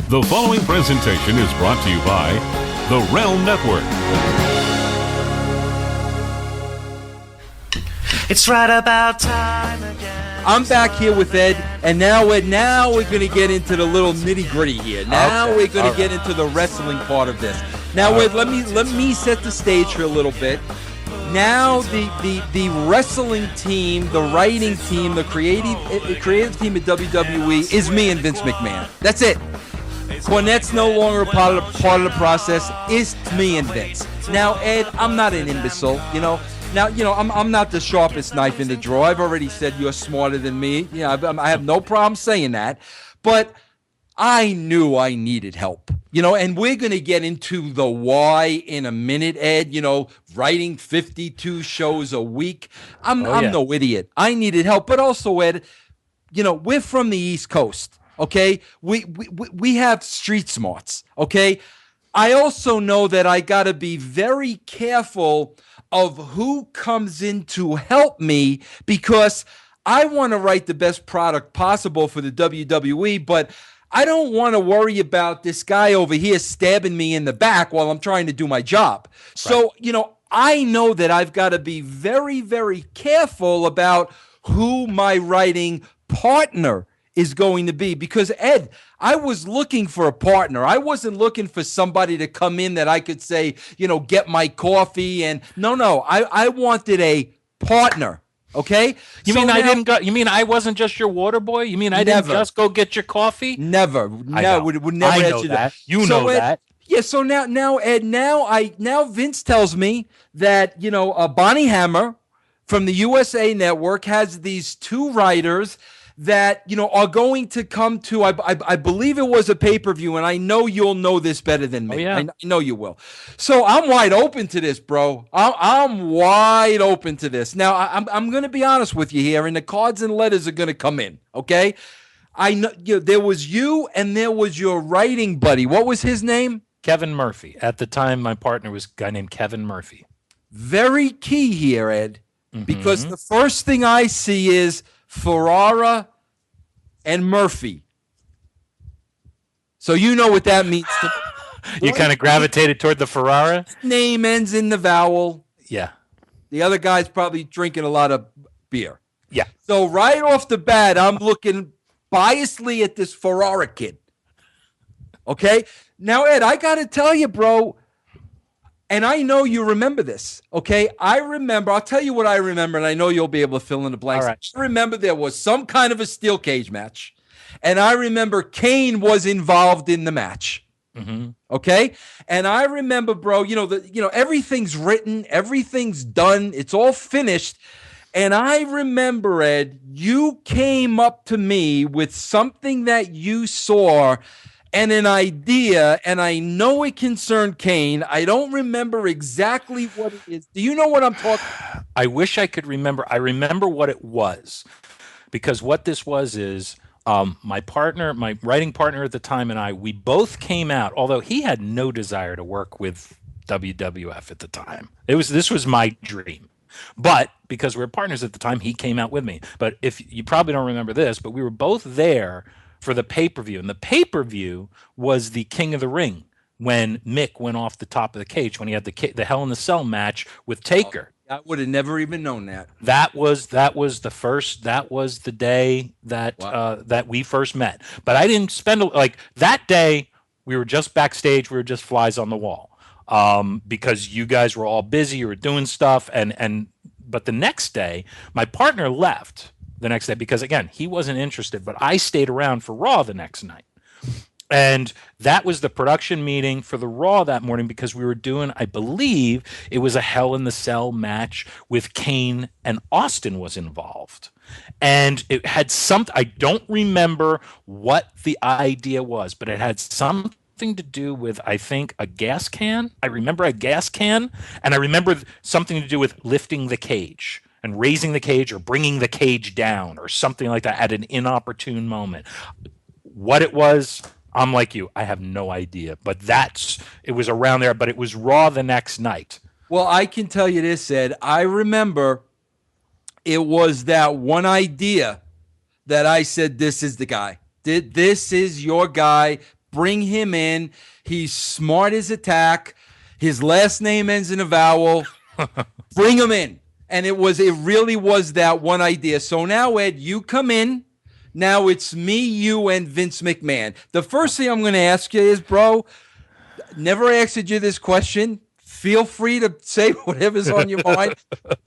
The following presentation is brought to you by the Realm Network. It's right about time again. I'm back here with Ed, and now we're going to get into the little nitty-gritty here. Now we're going to get into the wrestling part of this. Now, let me set the stage for a little bit. Now, the wrestling team, the writing team, the creative team at WWE is me and Vince McMahon. That's it. Cornette's no longer part of the process. It's me and Vince. Now, Ed, I'm not an imbecile, Now, I'm not the sharpest knife in the drawer. I've already said you're smarter than me. I have no problem saying that. But I knew I needed help, and we're going to get into the why in a minute, Ed. Writing 52 shows a week. I'm no idiot. I needed help. But also, Ed, we're from the East Coast. Okay, we have street smarts. Okay, I also know that I got to be very careful of who comes in to help me, because I want to write the best product possible for the WWE, but I don't want to worry about this guy over here stabbing me in the back while I'm trying to do my job. So, I know that I've got to be very, very careful about who my writing partner is going to be, because Ed, I was looking for a partner. I wasn't looking for somebody to come in that I could say, get my coffee and no. I wanted a partner. Okay. You mean I wasn't just your water boy? You mean I didn't just go get your coffee? Never. No, would never. I know that. You know that. Yeah. So now, Ed, now Vince tells me that Bonnie Hammer from the USA Network has these two writers that are going to come to, I believe it was a pay-per-view, and I know you'll know this better than me. Oh, yeah. I know you will. So I'm wide open to this, bro. I'm wide open to this. Now, I'm going to be honest with you here, and the cards and letters are going to come in, okay? I know there was you and there was your writing buddy. What was his name? Kevin Murphy. At the time, my partner was a guy named Kevin Murphy. Very key here, Ed, because the first thing I see is Ferrara and Murphy. So you know what that means. You kind of gravitated toward the Ferrara? Name ends in the vowel. Yeah. The other guy's probably drinking a lot of beer. Yeah. So right off the bat, I'm looking biasly at this Ferrara kid. Okay? Now, Ed, I got to tell you, bro, and I know you remember this, okay? I'll tell you what I remember, and I know you'll be able to fill in the blanks. All right. I remember there was some kind of a steel cage match, and I remember Kane was involved in the match, okay? And I remember, bro, everything's written, everything's done, it's all finished, and I remember, Ed, you came up to me with something that you saw and an idea, and I know it concerned Kane. I don't remember exactly what it is. Do you know what I'm talking about? I wish I could remember. I remember what it was, because what this was is my writing partner at the time, and we both came out, although he had no desire to work with WWF at the time. This was my dream. But because we were partners at the time, he came out with me. But if you probably don't remember this, but we were both there for the pay-per-view. And the pay-per-view was the King of the Ring, when Mick went off the top of the cage, when he had the Hell in the Cell match with Taker. I would have never even known that. That was the day that that we first met. But I didn't spend that day. We were just backstage. We were just flies on the wall, because you guys were all busy. You were doing stuff, but the next day, my partner left the next day because, again, he wasn't interested, but I stayed around for Raw the next night. And that was the production meeting for the Raw that morning, because we were doing, I believe it was a Hell in the Cell match with Kane, and Austin was involved. And it had I don't remember what the idea was, but it had something to do with, I think, a gas can. I remember a gas can, and I remember something to do with lifting the cage and raising the cage, or bringing the cage down, or something like that at an inopportune moment. What it was, I'm like you, I have no idea. But it was around there, but it was Raw the next night. Well, I can tell you this, Ed. I remember it was that one idea that I said, this is the guy. This is your guy. Bring him in. He's smart as a tack. His last name ends in a vowel. Bring him in. And it really was that one idea. So now, Ed, you come in. Now it's me, you, and Vince McMahon. The first thing I'm going to ask you is, bro, never asked you this question. Feel free to say whatever's on your mind.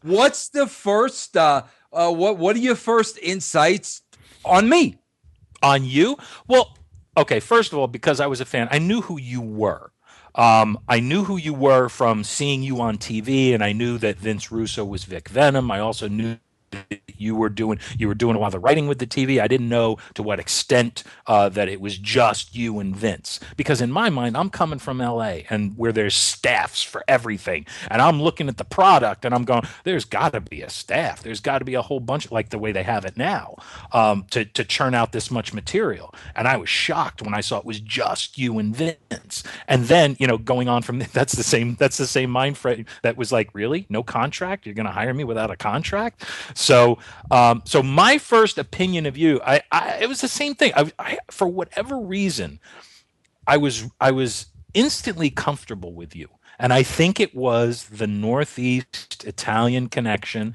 What's the first, what are your first insights on me? On you? Well, okay, first of all, because I was a fan, I knew who you were. I knew who you were from seeing you on TV, and I knew that Vince Russo was Vic Venom. I also knew you were doing a lot of the writing with the TV. I didn't know to what extent that it was just you and Vince, because in my mind, I'm coming from LA and where there's staffs for everything, and I'm looking at the product and I'm going, there's got to be a staff, there's got to be a whole bunch like the way they have it now, to churn out this much material. And I was shocked when I saw it was just you and Vince. And then, going on from that's the same mind frame that was like, really, no contract, you're going to hire me without a contract? So my first opinion of you, it was the same thing. I for whatever reason, I was instantly comfortable with you, and I think it was the Northeast Italian connection.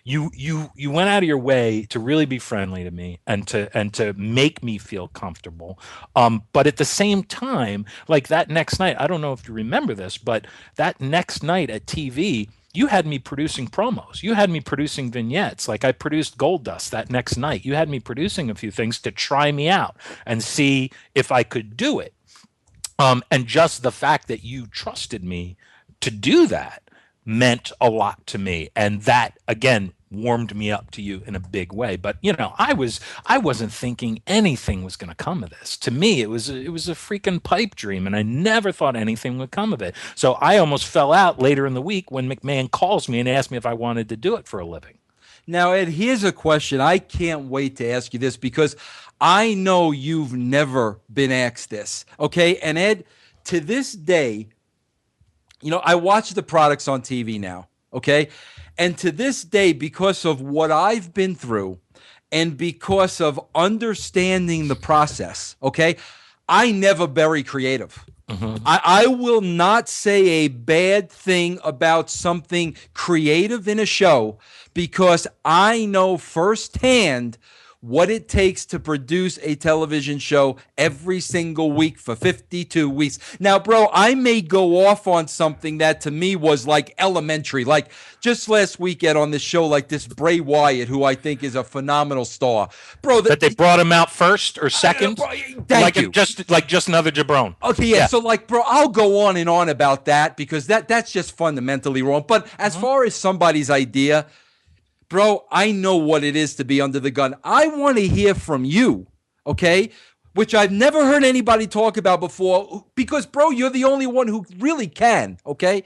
You went out of your way to really be friendly to me and to make me feel comfortable. But at the same time, like that next night, I don't know if you remember this, but that next night at TV, you had me producing promos. You had me producing vignettes. Like I produced Gold Dust that next night. You had me producing a few things to try me out and see if I could do it. And just the fact that you trusted me to do that meant a lot to me. And that, again, warmed me up to you in a big way. But I wasn't thinking anything was going to come of this. To me, it was a freaking pipe dream, and I never thought anything would come of it. So I almost fell out later in the week when McMahon calls me and asked me if I wanted to do it for a living. Now, Ed, here's a question. I can't wait to ask you this because I know you've never been asked this. Okay, and Ed, to this day, I watch the products on TV now. Okay. And to this day, because of what I've been through and because of understanding the process, okay, I never bury creative. Mm-hmm. I will not say a bad thing about something creative in a show because I know firsthand what it takes to produce a television show every single week for 52 weeks. Now, bro, I may go off on something that to me was like elementary. Like just last weekend on this show, like this Bray Wyatt, who I think is a phenomenal star. Bro, that they brought him out first or second? Thank you. Just another jabron. Okay, yeah. So like, bro, I'll go on and on about that because that's just fundamentally wrong. But as far as somebody's idea, bro, I know what it is to be under the gun. I want to hear from you, okay? Which I've never heard anybody talk about before because, bro, you're the only one who really can, okay?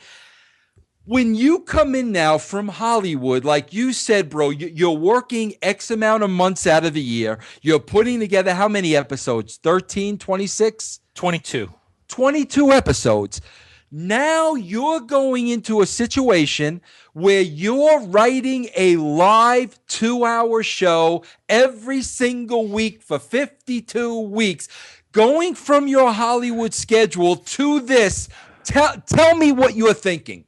When you come in now from Hollywood, like you said, bro, you're working X amount of months out of the year. You're putting together how many episodes? 13, 26? 22. 22 episodes. Now you're going into a situation where you're writing a live 2-hour show every single week for 52 weeks. Going from your Hollywood schedule to this, tell me what you're thinking.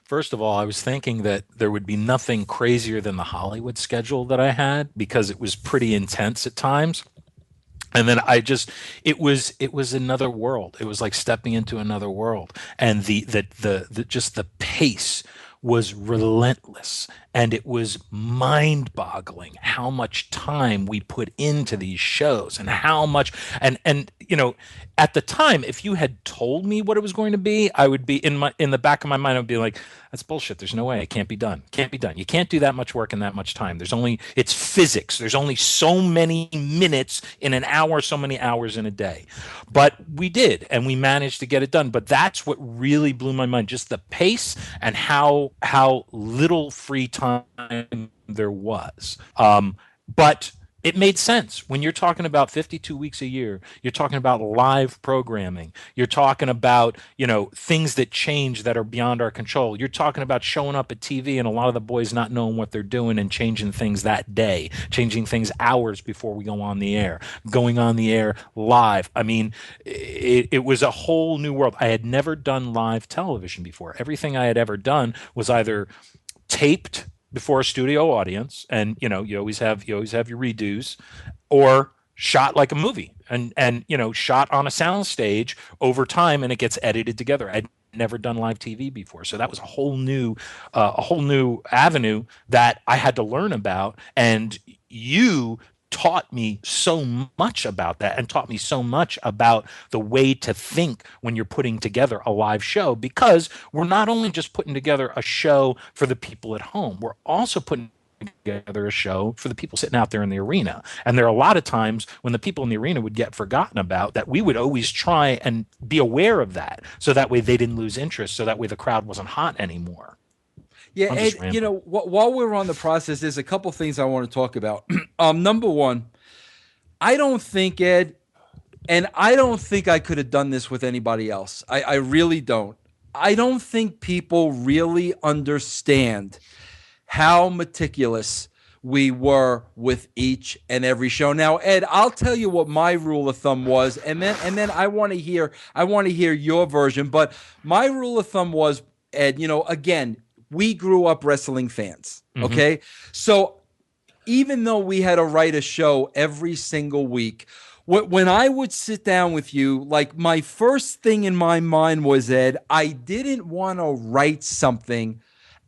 First of all, I was thinking that there would be nothing crazier than the Hollywood schedule that I had because it was pretty intense at times. And then it was another world. It was like stepping into another world. And the just the pace was relentless, and it was mind-boggling how much time we put into these shows and how much and at the time, if you had told me what it was going to be, I would be in the back of my mind, I would be like, that's bullshit. There's no way. It can't be done. Can't be done. You can't do that much work in that much time. It's physics. There's only so many minutes in an hour, so many hours in a day. But we did, and we managed to get it done. But that's what really blew my mind, just the pace and how little free time there was. But It made sense. When you're talking about 52 weeks a year, you're talking about live programming. You're talking about, things that change that are beyond our control. You're talking about showing up at TV and a lot of the boys not knowing what they're doing and changing things that day, changing things hours before we go on the air, going on the air live. I mean, it was a whole new world. I had never done live television before. Everything I had ever done was either taped before a studio audience, and you always have your redos, or shot like a movie, and shot on a sound stage over time, and it gets edited together. I'd never done live TV before, so that was a whole new avenue that I had to learn about. And you taught me so much about that, and taught me so much about the way to think when you're putting together a live show, because we're not only just putting together a show for the people at home, we're also putting together a show for the people sitting out there in the arena. And there are a lot of times when the people in the arena would get forgotten about, that we would always try and be aware of that, so that way they didn't lose interest, so that way the crowd wasn't hot anymore. Yeah, Ed, while we're on the process, there's a couple things I want to talk about. Number one, I don't think, Ed, and I don't think I could have done this with anybody else. I really don't. I don't think people really understand how meticulous we were with each and every show. Now, Ed, I'll tell you what my rule of thumb was, and then I want to hear your version. But my rule of thumb was, Ed, again, we grew up wrestling fans, okay? So even though we had to write a show every single week, when I would sit down with you, like, my first thing in my mind was, Ed, I didn't want to write something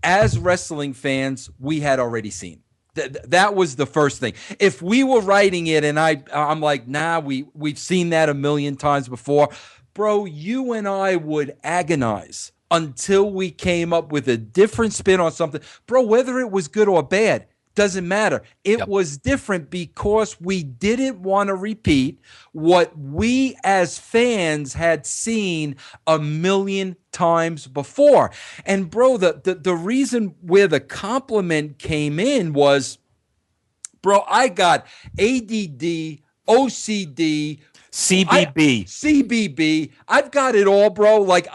as wrestling fans we had already seen. That was the first thing. If we were writing it and I'm like, nah, we've seen that a million times before, bro, you and I would agonize until we came up with a different spin on something. Bro, whether it was good or bad, doesn't matter. It was different because we didn't want to repeat what we as fans had seen a million times before. And bro, the reason where the compliment came in was, bro, I got ADD, OCD, CBB. I've got it all, bro. Like,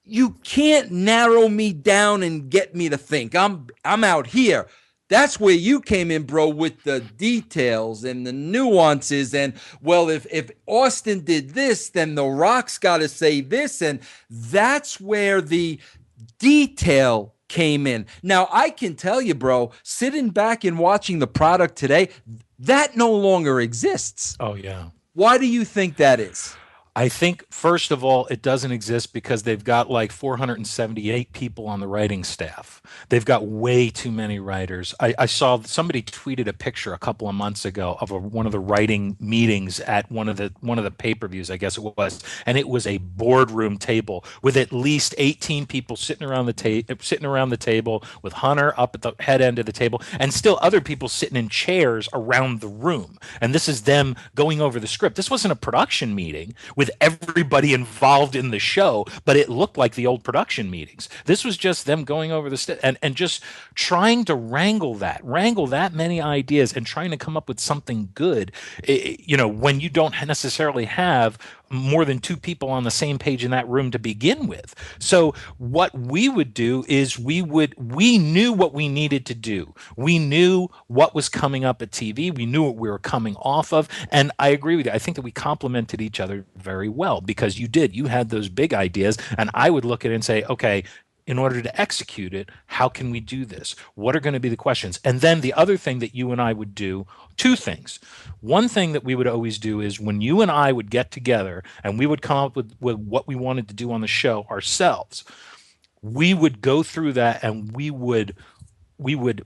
you can't narrow me down and get me to think. I'm out here. That's where you came in, bro, with the details and the nuances. And, well, if Austin did this, then The Rock's got to say this. And that's where the detail came in. Now, I can tell you, bro, sitting back and watching the product today, that no longer exists. Oh, yeah. Why do you think that is? I think, first of all, it doesn't exist because they've got like 478 people on the writing staff. They've got way too many writers. I saw somebody tweeted a picture a couple of months ago of one of the writing meetings at one of the pay-per-views, I guess it was, and it was a boardroom table with at least 18 people sitting around the table, with Hunter up at the head end of the table, and still other people sitting in chairs around the room. And this is them going over the script. This wasn't a production meeting with everybody involved in the show, but it looked like the old production meetings. This was just them going over and just trying to wrangle that many ideas and trying to come up with something good, when you don't necessarily have more than two people on the same page in that room to begin with. So what we would do is we knew what we needed to do. We knew what was coming up at TV. We knew what we were coming off of. And I agree with you. I think that we complemented each other very well, because you had those big ideas, and I would look at it and say, okay, in order to execute it, how can we do this? What are going to be the questions? And then the other thing that you and I would do, two things. One thing that we would always do is when you and I would get together and we would come up with what we wanted to do on the show ourselves, we would go through that and we would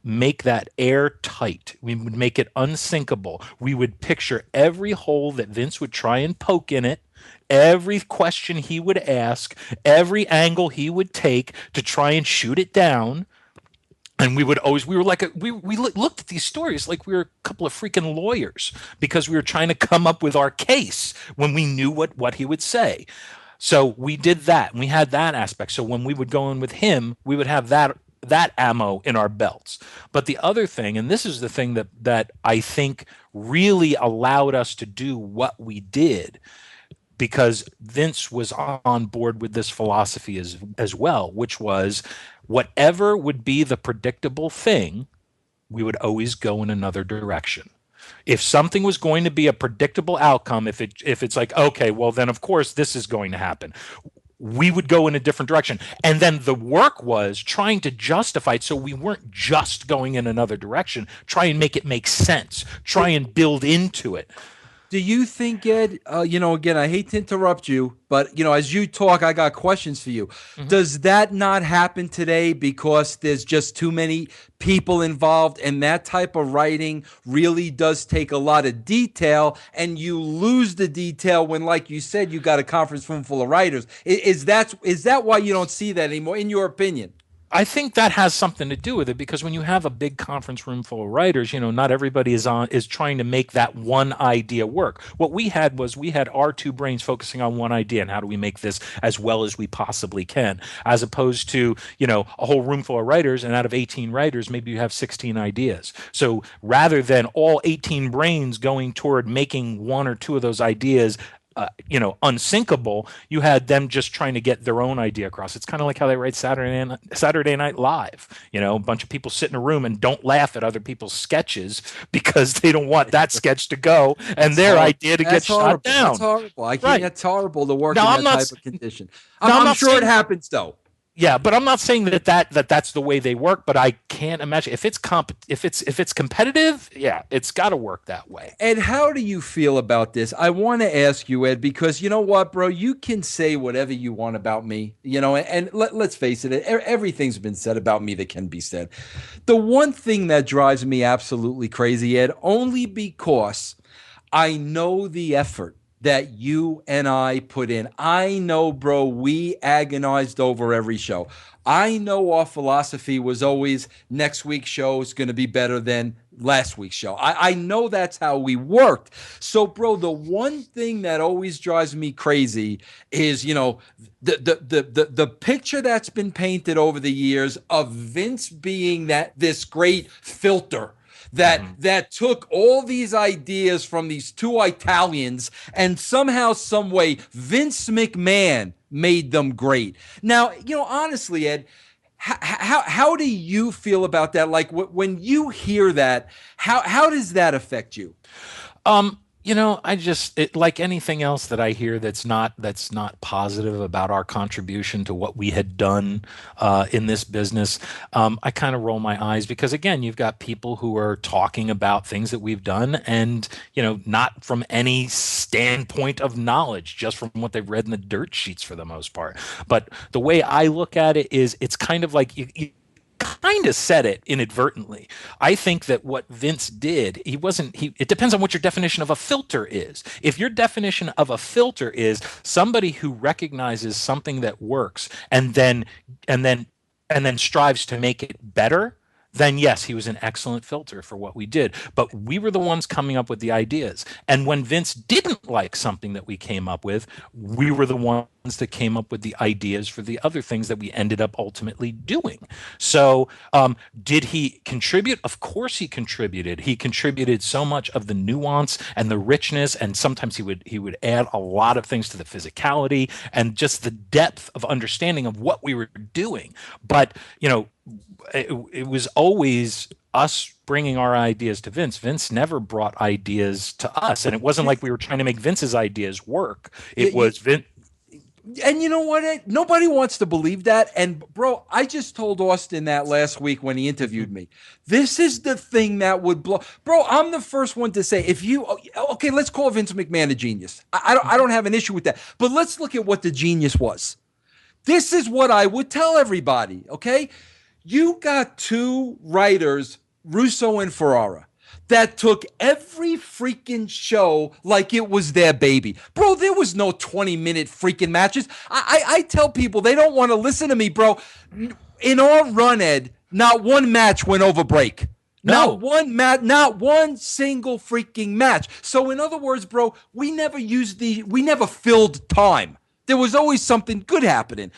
make that airtight. We would make it unsinkable. We would picture every hole that Vince would try and poke in it, every question he would ask, every angle he would take to try and shoot it down. And we looked at these stories like we were a couple of freaking lawyers, because we were trying to come up with our case when we knew what he would say. So we did that, and we had that aspect. So when we would go in with him, we would have that that ammo in our belts. But the other thing, and this is the thing that I think really allowed us to do what we did, because Vince was on board with this philosophy as well, which was whatever would be the predictable thing, we would always go in another direction. If something was going to be a predictable outcome, if it's like, okay, well then of course this is going to happen, we would go in a different direction. And then the work was trying to justify it, so we weren't just going in another direction. Try and make it make sense. Try and build into it. Do you think, Ed, again, I hate to interrupt you, but, as you talk, I got questions for you. Mm-hmm. Does that not happen today because there's just too many people involved, and that type of writing really does take a lot of detail, and you lose the detail when, like you said, you got a conference room full of writers? Is that why you don't see that anymore, in your opinion? I think that has something to do with it, because when you have a big conference room full of writers, not everybody is trying to make that one idea work. What we had was our two brains focusing on one idea, and how do we make this as well as we possibly can, as opposed to, a whole room full of writers, and out of 18 writers, maybe you have 16 ideas. So rather than all 18 brains going toward making one or two of those ideas unsinkable, you had them just trying to get their own idea across. It's kind of like how they write Saturday Night Live. A bunch of people sit in a room and don't laugh at other people's sketches because they don't want that sketch to go and their idea to get shot down. That's horrible. That's horrible to work in that type of condition. I'm sure it happens though. Yeah, but I'm not saying that's the way they work. But I can't imagine if it's competitive. Yeah, it's got to work that way. Ed, how do you feel about this? I want to ask you, Ed, because you know what, bro, you can say whatever you want about me, and let's face it, everything's been said about me that can be said. The one thing that drives me absolutely crazy, Ed, only because I know the effort that you and I put in. I know, bro, we agonized over every show. I know our philosophy was always next week's show is going to be better than last week's show. I know that's how we worked. So, bro, the one thing that always drives me crazy is, the picture that's been painted over the years of Vince being this great filter that took all these ideas from these two Italians, and somehow, some way, Vince McMahon made them great. Now, honestly, Ed, how do you feel about that? Like when you hear that, how does that affect you? Like anything else that I hear that's not positive about our contribution to what we had done in this business, I kind of roll my eyes, because again, you've got people who are talking about things that we've done, and not from any standpoint of knowledge, just from what they've read in the dirt sheets for the most part. But the way I look at it is, it's kind of like you kind of said it inadvertently. I think that what Vince did, it depends on what your definition of a filter is. If your definition of a filter is somebody who recognizes something that works and then strives to make it better, then yes, he was an excellent filter for what we did. But we were the ones coming up with the ideas. And when Vince didn't like something that we came up with, we were the ones that came up with the ideas for the other things that we ended up ultimately doing. So did he contribute? Of course he contributed. He contributed so much of the nuance and the richness, and sometimes he would add a lot of things to the physicality and just the depth of understanding of what we were doing. But, it was always us bringing our ideas to Vince. Vince never brought ideas to us, and it wasn't like we were trying to make Vince's ideas work. It was Vince. And you know what, Ed? Nobody wants to believe that. And, bro, I just told Austin that last week when he interviewed me. This is the thing that would blow. Bro, I'm the first one to say, okay, let's call Vince McMahon a genius. I don't have an issue with that. But let's look at what the genius was. This is what I would tell everybody, okay? You got two writers, Russo and Ferrara, that took every freaking show like it was their baby. Bro, there was no 20-minute freaking matches. I tell people they don't want to listen to me, bro. In our run, Ed, not one match went over break. No. Not one single freaking match. So in other words, bro, we never filled time. There was always something good happening.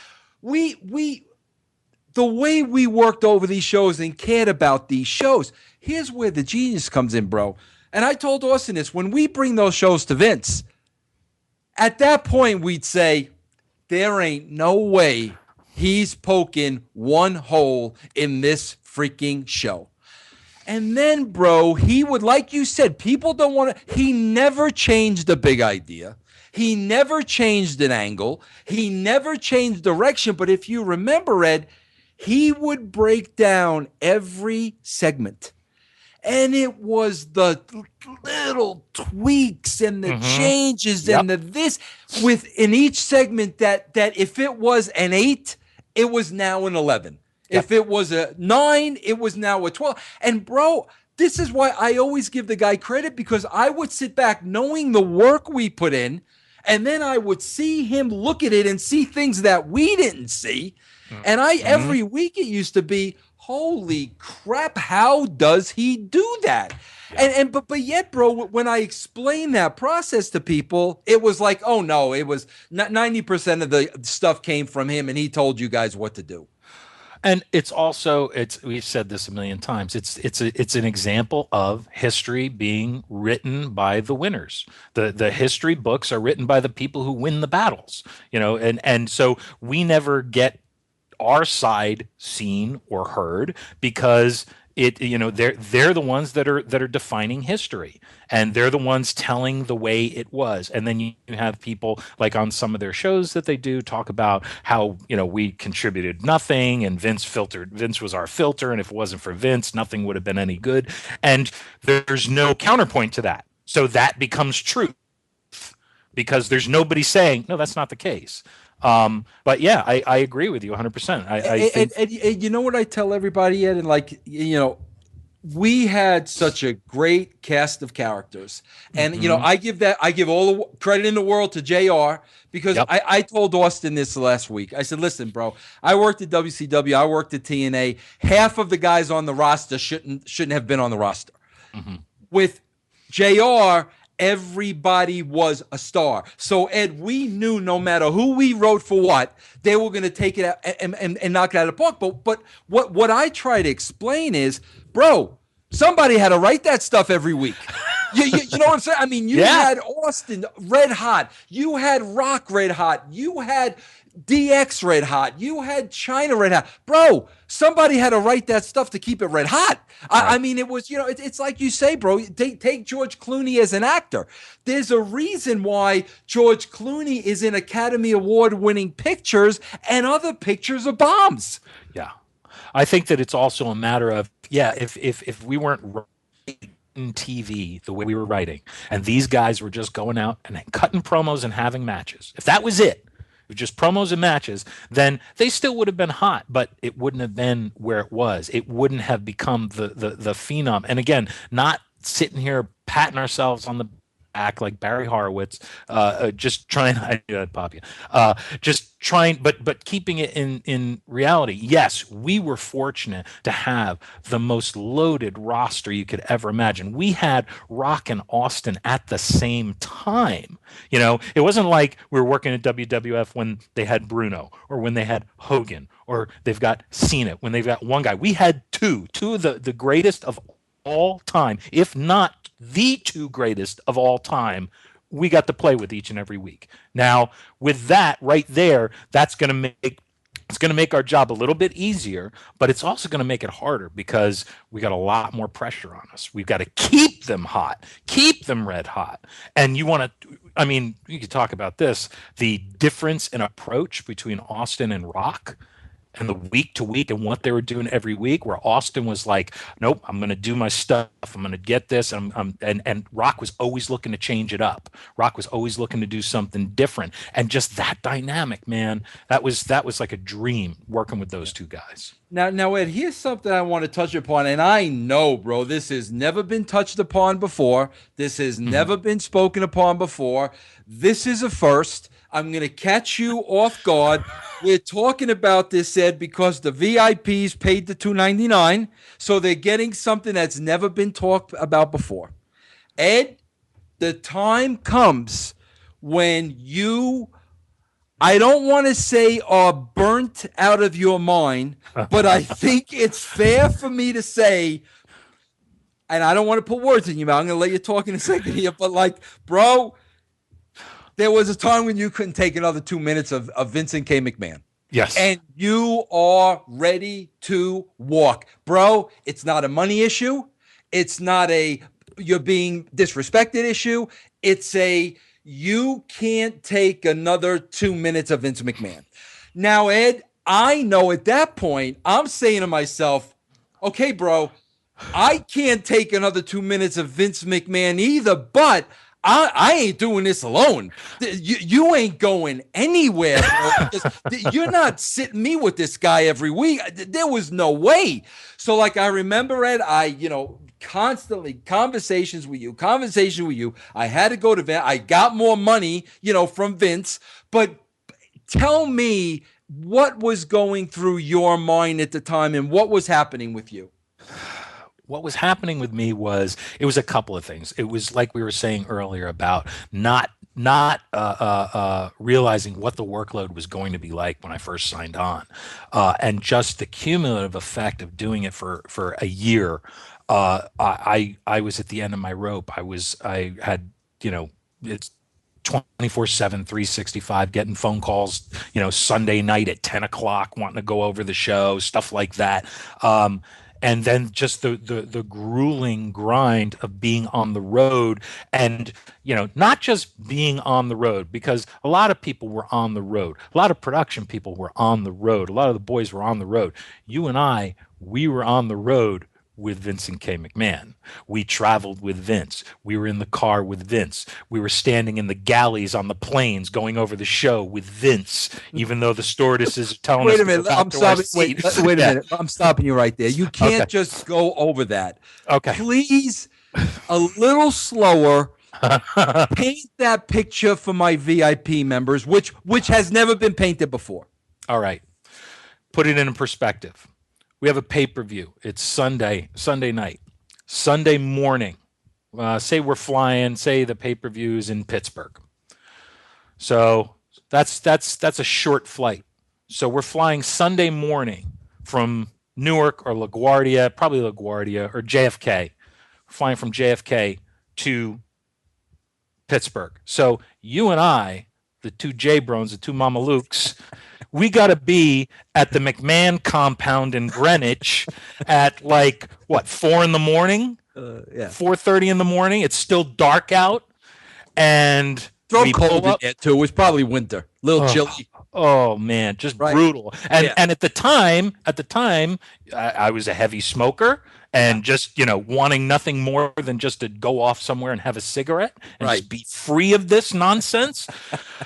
the way we worked over these shows and cared about these shows, here's where the genius comes in, bro. And I told Austin this, when we bring those shows to Vince, at that point we'd say, there ain't no way he's poking one hole in this freaking show. And then, bro, he would, like you said, people don't want to, he never changed a big idea. He never changed an angle. He never changed direction. But if you remember, Ed, he would break down every segment. And it was the little tweaks and the changes and the this within each segment that if it was an 8, it was now an 11. Yep. If it was a 9, it was now a 12. And bro, this is why I always give the guy credit, because I would sit back knowing the work we put in, and then I would see him look at it and see things that we didn't see. And every week it used to be, holy crap, how does he do that? Yeah. But yet, bro, when I explain that process to people, it was like, oh no, it was 90% of the stuff came from him and he told you guys what to do. And it's also, we've said this a million times, it's an example of history being written by the winners. The history books are written by the people who win the battles, and so we never get our side seen or heard, because they're the ones that are defining history, and they're the ones telling the way it was. And then you have people like on some of their shows that they do talk about how we contributed nothing, and Vince was our filter, and if it wasn't for Vince, nothing would have been any good. And there's no counterpoint to that, so that becomes truth, because there's nobody saying no, that's not the case. But yeah, I agree with you 100%. I think, and you know what I tell everybody, Ed, and we had such a great cast of characters, and I give all the credit in the world to JR, because I told Austin this last week. I said, listen, bro, I worked at WCW, I worked at TNA. Half of the guys on the roster shouldn't have been on the roster. With JR, everybody was a star. So, Ed, we knew no matter who we wrote for what, they were going to take it out and knock it out of the park. But what I try to explain is, bro, somebody had to write that stuff every week. You know what I'm saying? I mean, you had Austin red hot. You had Rock red hot. You had DX red hot. You had China red hot. Bro, somebody had to write that stuff to keep it red hot. Right. I mean, it was, it's like you say, bro, take George Clooney as an actor. There's a reason why George Clooney is in Academy Award winning pictures and other pictures are bombs. Yeah. I think that it's also a matter of, if we weren't writing TV the way we were writing, and these guys were just going out and cutting promos and having matches, if that was it, just promos and matches, then they still would have been hot, but it wouldn't have been where it was. It wouldn't have become the phenom. And again, not sitting here patting ourselves on the back like Barry Horowitz, just trying, just trying, but keeping it in reality. Yes, we were fortunate to have the most loaded roster you could ever imagine. We had Rock and Austin at the same time. It wasn't like we were working at WWF when they had Bruno, or when they had Hogan, or they've got Cena, when they've got one guy. We had two of the greatest of all time, if not the two greatest of all time, we got to play with each and every week. Now, with that right there, that's going to make our job a little bit easier, but it's also going to make it harder, because we got a lot more pressure on us. We've got to keep them hot, keep them red hot. And you want to, you could talk about this, the difference in approach between Austin and Rock, and the week to week, and what they were doing every week, where Austin was like, nope, I'm going to do my stuff. I'm going to get this. And Rock was always looking to change it up. Rock was always looking to do something different. And just that dynamic, man, that was like a dream working with those two guys. Now, Ed, here's something I want to touch upon. And I know, bro, this has never been touched upon before. This has never been spoken upon before. This is a first. I'm going to catch you off guard. We're talking about this, Ed, because the VIPs paid the $2.99, so they're getting something that's never been talked about before. Ed, the time comes when you I don't want to say are burnt out of your mind, but I think it's fair for me to say, and I don't want to put words in your mouth. I'm going to let you talk in a second here, but like, bro, there was a time when you couldn't take another 2 minutes of Vincent K. McMahon. Yes. And you are ready to walk. Bro, it's not a money issue. It's not a you're being disrespected issue. It's a you can't take another 2 minutes of Vince McMahon. Now, Ed, I know at that point, I'm saying to myself, okay, bro, I can't take another 2 minutes of Vince McMahon either, but I ain't doing this alone. You ain't going anywhere, bro. You're not sitting me with this guy every week. There was no way. So, like, I remember, Ed, constantly conversations with you. I had to go to Vince. I got more money, from Vince. But tell me what was going through your mind at the time and what was happening with you. What was happening with me was it was a couple of things. It was like we were saying earlier about not realizing what the workload was going to be like when I first signed on, and just the cumulative effect of doing it for a year. I was at the end of my rope. I had it's 24/7, 365, getting phone calls, Sunday night at 10 o'clock, wanting to go over the show, stuff like that. And then just the grueling grind of being on the road, and not just being on the road, because a lot of people were on the road, a lot of production people were on the road, a lot of the boys were on the road. You and I, we were on the road with Vincent K. McMahon. We traveled with Vince. We were in the car with Vince. We were standing in the galleys on the planes going over the show with Vince, even though the stewardesses are telling us. Wait a minute. I'm stopping. Wait a minute. I'm stopping you right there. You can't just go over that. Okay. Please, a little slower. Paint that picture for my VIP members, which has never been painted before. All right. Put it in perspective. We have a pay-per-view. It's Sunday night. Sunday morning. Say we're flying, say the pay-per-view is in Pittsburgh. So that's a short flight. So we're flying Sunday morning from Newark or LaGuardia, probably LaGuardia or JFK. We're flying from JFK to Pittsburgh. So you and I, the two J-Brones, the two Mamalukes, we got to be at the McMahon compound in Greenwich at 4 in the morning? 4:30 in the morning. It's still dark out. And throw cold in there too. It was probably winter. A little chilly. Oh man, just brutal. And at the time, I was a heavy smoker and just, wanting nothing more than just to go off somewhere and have a cigarette and just be free of this nonsense.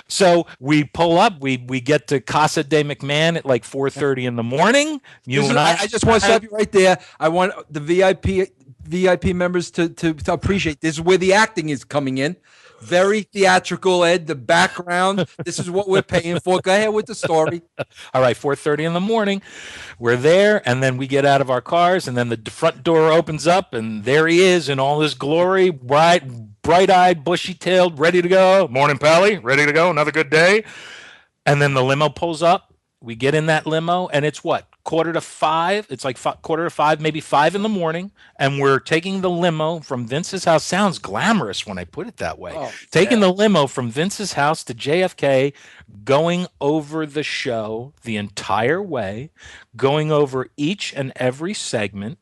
So we pull up, we get to Casa de McMahon at 4:30 in the morning. I just want to stop you right there. I want the VIP members to appreciate this is where the acting is coming in. Very theatrical, Ed. The background. This is what we're paying for. Go ahead with the story. All right, 4:30 in the morning. We're there, and then we get out of our cars, and then the front door opens up, and there he is in all his glory, bright-eyed, bushy-tailed, ready to go. Morning, Pally. Ready to go. Another good day. And then the limo pulls up. We get in that limo, and it's 4:45. It's 4:45, maybe 5 in the morning, and we're taking the limo from Vince's house. Sounds glamorous when I put it that way. Taking the limo from Vince's house to JFK, going over the show the entire way, going over each and every segment,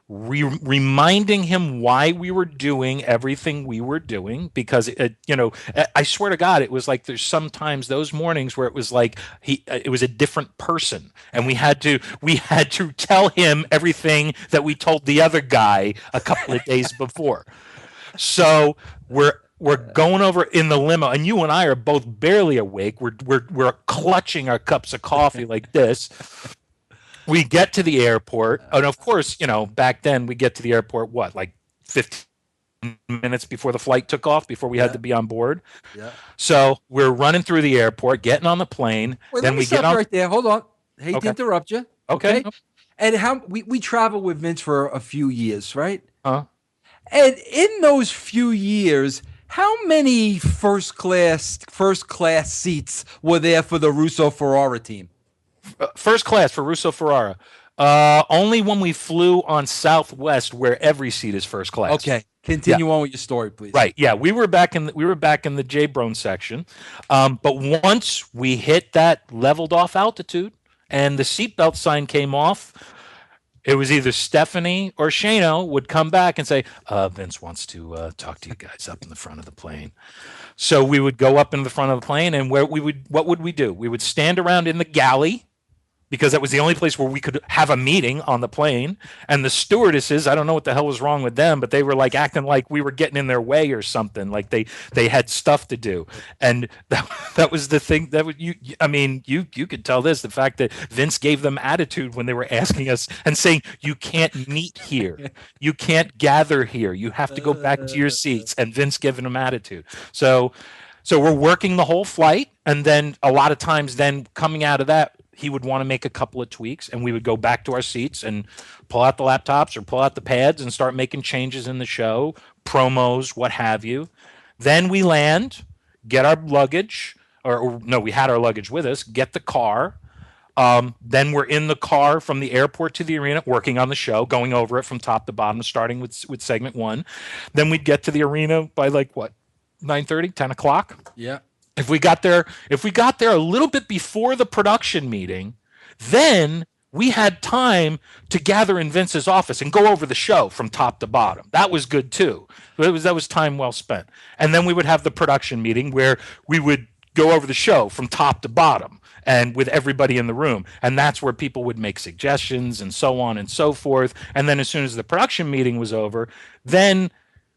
reminding him why we were doing everything we were doing, because I swear to God, it was there's sometimes those mornings where it was it was a different person, and we had to tell him everything that we told the other guy a couple of days before. So we're going over in the limo, and you and I are both barely awake. We're clutching our cups of coffee like this. We get to the airport, and of course, back then we get to the airport 15 minutes before the flight took off, before we had to be on board. Yeah. So we're running through the airport, getting on the plane. Then we get on right there. Hold on, hate to interrupt you. Okay. And how we traveled with Vince for a few years, right? And in those few years, How many first class seats were there for the Russo Ferrara team? First class for Russo Ferrara. Only when we flew on Southwest, where every seat is first class. Okay, Yeah. continue on with your story, please. Right. Yeah, we were back in the J Brone section, but once we hit that leveled off altitude and the seatbelt sign came off, it was either Stephanie or Shano would come back and say, Vince wants to talk to you guys up in the front of the plane. So we would go up in the front of the plane, and what would we do? We would stand around in the galley, because that was the only place where we could have a meeting on the plane. And the stewardesses, I don't know what the hell was wrong with them, but they were like acting like we were getting in their way or something. Like they had stuff to do. And that was the thing that you could tell this, the fact that Vince gave them attitude when they were asking us and saying, you can't meet here. You can't gather here. You have to go back to your seats. And Vince giving them attitude. So we're working the whole flight. And then a lot of times then coming out of that, he would want to make a couple of tweaks, and we would go back to our seats and pull out the laptops or pull out the pads and start making changes in the show, promos, what have you. Then we land, get our luggage, or no, we had our luggage with us, get the car. Then we're in the car from the airport to the arena, working on the show, going over it from top to bottom, starting with segment 1. Then we'd get to the arena by 9:30, 10 o'clock. Yeah. If we got there a little bit before the production meeting, then we had time to gather in Vince's office and go over the show from top to bottom. That was good too. That was time well spent. And then we would have the production meeting where we would go over the show from top to bottom and with everybody in the room. And that's where people would make suggestions and so on and so forth. And then as soon as the production meeting was over, then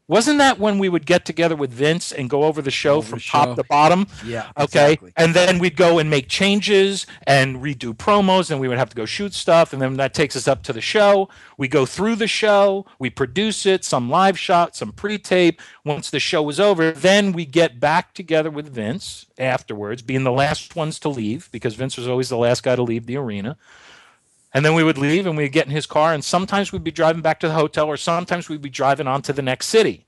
wasn't that when we would get together with Vince and go over the show from top to bottom? Yeah. Okay. Exactly. And then we'd go and make changes and redo promos, and we would have to go shoot stuff. And then that takes us up to the show. We go through the show, we produce it, some live shots, some pre-tape. Once the show was over, then we get back together with Vince afterwards, being the last ones to leave, because Vince was always the last guy to leave the arena. And then we would leave and we'd get in his car, and sometimes we'd be driving back to the hotel, or sometimes we'd be driving on to the next city.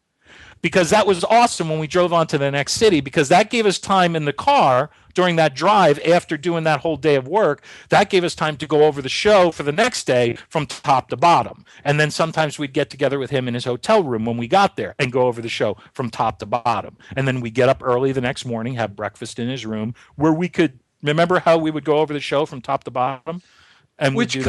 Because that was awesome when we drove on to the next city, because that gave us time in the car during that drive after doing that whole day of work. That gave us time to go over the show for the next day from top to bottom. And then sometimes we'd get together with him in his hotel room when we got there and go over the show from top to bottom. And then we get up early the next morning, have breakfast in his room, where we could remember how we would go over the show from top to bottom. And which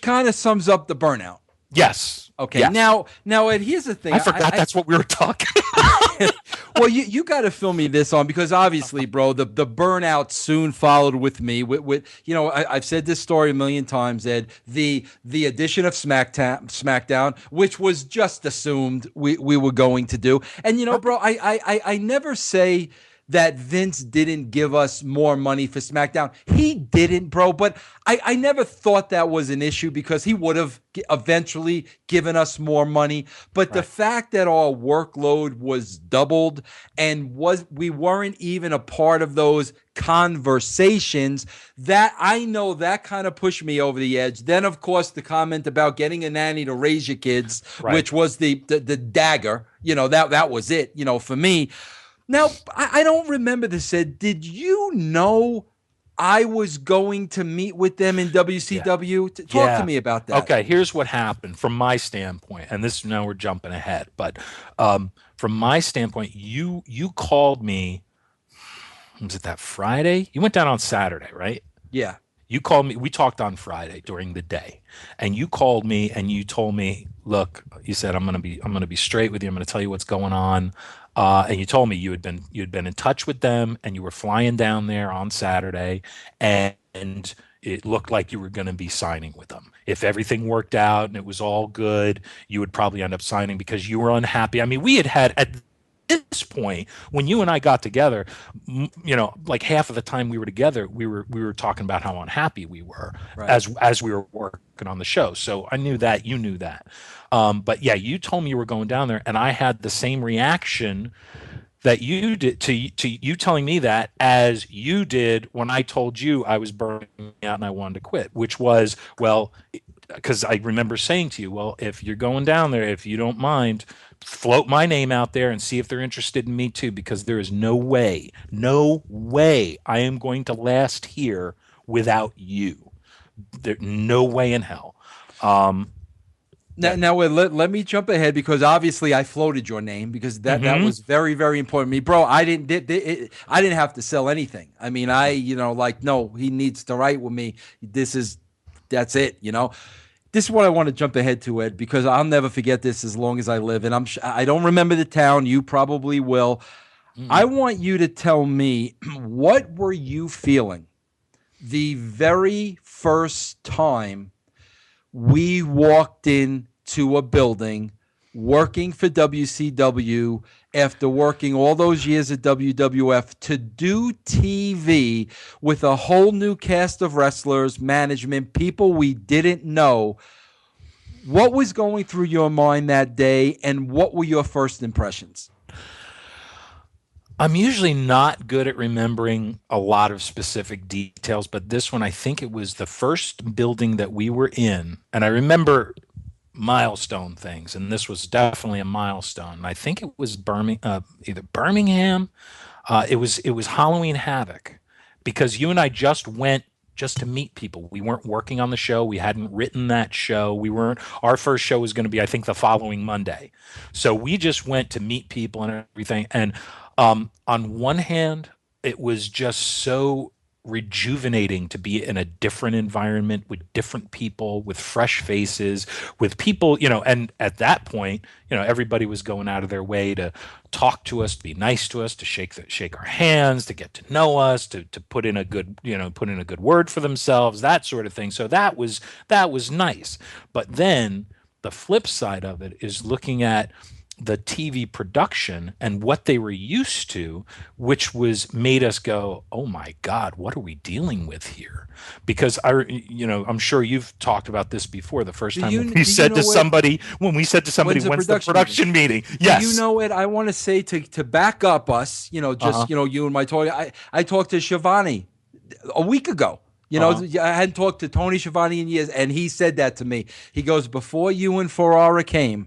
kind of sums up the burnout. Yes. Okay. Yes. Now, Ed, here's the thing. I forgot that's what we were talking about. Well, you got to fill me this on, because obviously, bro, the burnout soon followed with me. With I've said this story a million times, Ed. The addition of SmackDown, which was just assumed we were going to do, and bro, I never say that Vince didn't give us more money for SmackDown. He didn't, bro. But I never thought that was an issue, because he would have eventually given us more money. But the fact that our workload was doubled and we weren't even a part of those conversations, that I know that kind of pushed me over the edge. Then, of course, the comment about getting a nanny to raise your kids, which was the dagger. That was it, for me. Now, I don't remember this, Ed. Did you know I was going to meet with them in WCW? Yeah. Talk to me about that. Okay, here's what happened from my standpoint, and now we're jumping ahead. But from my standpoint, you called me. Was it that Friday? You went down on Saturday, right? Yeah. You called me. We talked on Friday during the day, and you called me and you told me, "Look," you said, "I'm gonna be straight with you. I'm gonna tell you what's going on." And you told me you had been in touch with them, and you were flying down there on Saturday, and it looked like you were going to be signing with them. If everything worked out and it was all good, you would probably end up signing, because you were unhappy. I mean, we had at this point, when you and I got together, like half of the time we were together, we were talking about how unhappy we were as we were working on the show. So I knew that, you knew that. But yeah, you told me you were going down there, and I had the same reaction that you did to you telling me that as you did when I told you I was burning out and I wanted to quit, which was, well, because I remember saying to you, well, if you're going down there, if you don't mind, float my name out there and see if they're interested in me too, because there is no way I am going to last here without you. No way in hell. Now wait, let me jump ahead, because obviously I floated your name, because that was very, very important to me, bro. I didn't have to sell anything. I mean, no, he needs to write with me. That's it. This is what I want to jump ahead to, Ed, because I'll never forget this as long as I live, and I don't remember the town. You probably will. I want you to tell me, what were you feeling the very first time we walked into a building working for WCW after working all those years at WWF to do TV with a whole new cast of wrestlers, management, people we didn't know? What was going through your mind that day, and what were your first impressions? I'm usually not good at remembering a lot of specific details, but this one, I think it was the first building that we were in, and I remember milestone things, and this was definitely a milestone. I think it was either Birmingham. It was Halloween Havoc, because you and I just went just to meet people. We weren't working on the show. We hadn't written that show. Our first show was going to be, I think, the following Monday. So we just went to meet people and everything. And on one hand, it was just so rejuvenating to be in a different environment with different people, with fresh faces, with people, and at that point, everybody was going out of their way to talk to us, to be nice to us, to shake our hands, to get to know us, to put in a good, put in a good word for themselves, that sort of thing. So that was nice. But then the flip side of it is looking at the TV production and what they were used to, which made us go, oh my God, what are we dealing with here? Because I'm sure you've talked about this before. The first time when we said to somebody, when's the production meeting? Yes. You know it. I want to say to back up us, you and my talk. I talked to Shivani a week ago. I hadn't talked to Tony Schiavone in years, and he said that to me. He goes, before you and Ferrara came,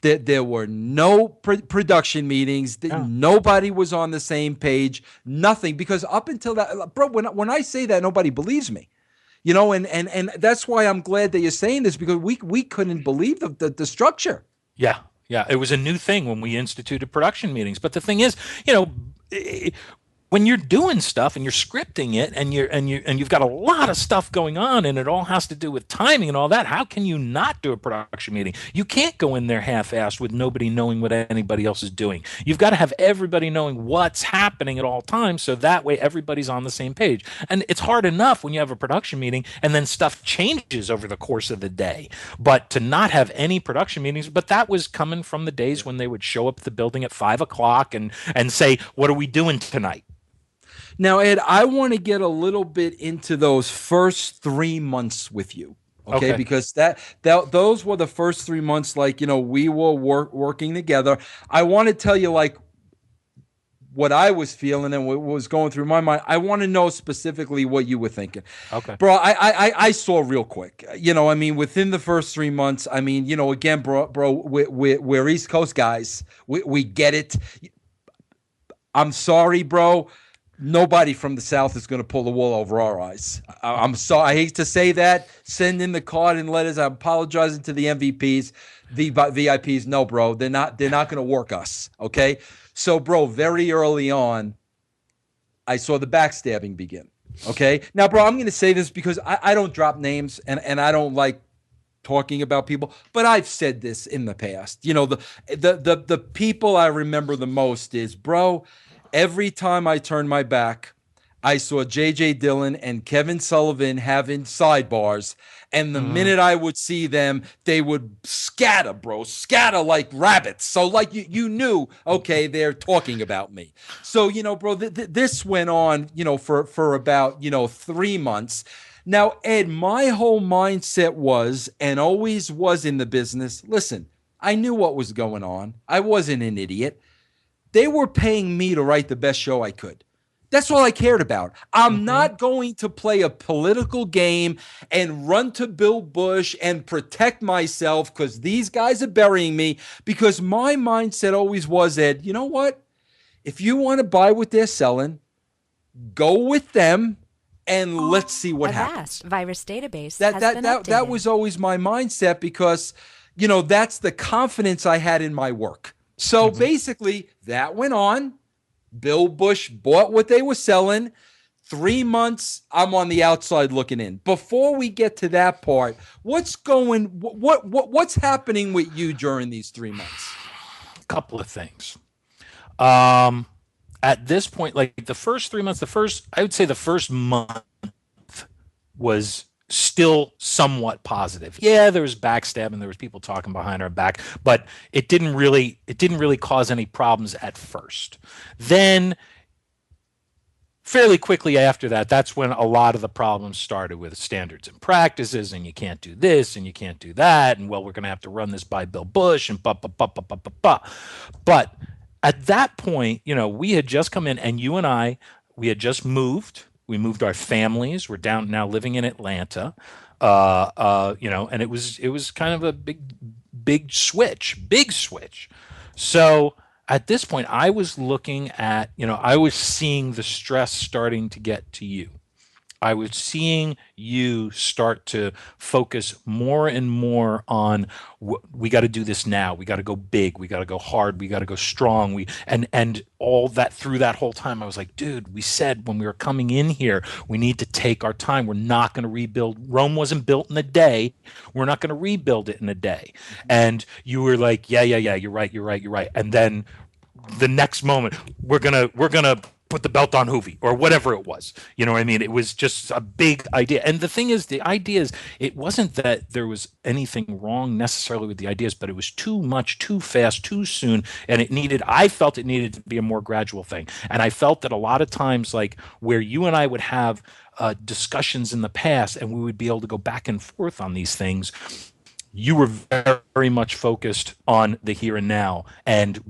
there were no production meetings. Nobody was on the same page. Nothing. Because up until that, bro, when I say that, nobody believes me. And that's why I'm glad that you're saying this, because we couldn't believe the structure. Yeah. It was a new thing when we instituted production meetings. But the thing is, when you're doing stuff and you're scripting it and you've got a lot of stuff going on and it all has to do with timing and all that, how can you not do a production meeting? You can't go in there half-assed with nobody knowing what anybody else is doing. You've got to have everybody knowing what's happening at all times, so that way everybody's on the same page. And it's hard enough when you have a production meeting and then stuff changes over the course of the day. But to not have any production meetings, but that was coming from the days when they would show up at the building at 5 o'clock and say, what are we doing tonight? Now, Ed, I want to get a little bit into those first 3 months with you, okay? Because those were the first 3 months, we were working together. I want to tell you, what I was feeling and what was going through my mind. I want to know specifically what you were thinking. Okay. Bro, I saw real quick, within the first 3 months, again, bro, we're East Coast guys. We get it. I'm sorry, bro. Nobody from the South is going to pull the wool over our eyes. I'm sorry. I hate to say that. Send in the card and letters. I'm apologizing to the MVPs, the VIPs. No, bro, they're not going to work us. Okay. So, bro, very early on, I saw the backstabbing begin. Okay. Now, bro, I'm going to say this because I don't drop names and I don't like talking about people, but I've said this in the past. The people I remember the most is, bro, every time I turned my back, I saw J.J. Dillon and Kevin Sullivan having sidebars. And the minute I would see them, they would scatter like rabbits. So you knew, okay, they're talking about me. So, bro, this went on, for about, 3 months. Now, Ed, my whole mindset was, and always was in the business, listen, I knew what was going on. I wasn't an idiot. They were paying me to write the best show I could. That's all I cared about. I'm not going to play a political game and run to Bill Bush and protect myself because these guys are burying me. Because my mindset always was, Ed, you know what? If you want to buy what they're selling, go with them and let's see what happens. A vast virus database That was always my mindset because, that's the confidence I had in my work. So basically, that went on. Bill Bush bought what they were selling. 3 months, I'm on the outside looking in. Before we get to that part, what's happening with you during these 3 months? A couple of things. At this point, like the first 3 months, I would say the first month was still somewhat positive. Yeah, there was backstabbing, there was people talking behind our back, but it didn't really cause any problems at first. Then fairly quickly after that, that's when a lot of the problems started with standards and practices, and you can't do this and you can't do that, and well, we're going to have to run this by Bill Bush and But at that point, we had just come in, and you and I, we had just moved. We moved our families. We're down now living in Atlanta, and it was kind of a big switch. So at this point, I was looking at, I was seeing the stress starting to get to you. I was seeing you start to focus more and more on we got to do this now. We got to go big. We got to go hard. We got to go strong. And all that through that whole time, I was like, dude, we said when we were coming in here, we need to take our time. We're not going to rebuild. Rome wasn't built in a day. We're not going to rebuild it in a day. And you were like, yeah, you're right. And then the next moment, we're gonna put the belt on Hoovy or whatever it was. You know what I mean? It was just a big idea. And the thing is, the ideas, it wasn't that there was anything wrong necessarily with the ideas, but it was too much, too fast, too soon. And I felt it needed to be a more gradual thing. And I felt that a lot of times, like where you and I would have discussions in the past and we would be able to go back and forth on these things, you were very much focused on the here and now. And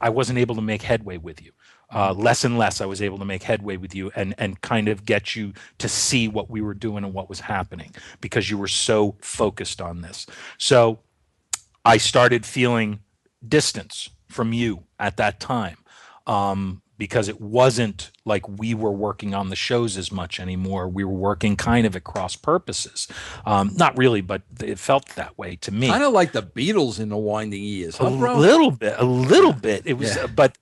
I wasn't able to make headway with you. Less and less I was able to make headway with you and kind of get you to see what we were doing and what was happening because you were so focused on this. So I started feeling distance from you at that time because it wasn't like we were working on the shows as much anymore. We were working kind of at cross purposes. Not really, but it felt that way to me. Kind of like the Beatles in the winding years. A little bit. It was, but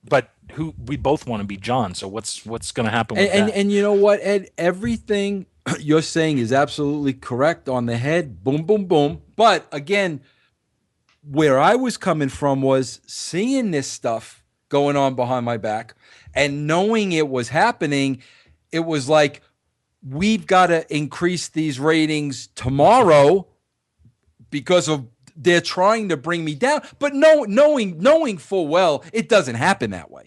we both want to be John. So what's going to happen with that? And you know what, Ed? Everything you're saying is absolutely correct on the head. Boom, boom, boom. But again, where I was coming from was seeing this stuff going on behind my back and knowing it was happening. It was like, we've got to increase these ratings tomorrow because of they're trying to bring me down, but knowing full well it doesn't happen that way.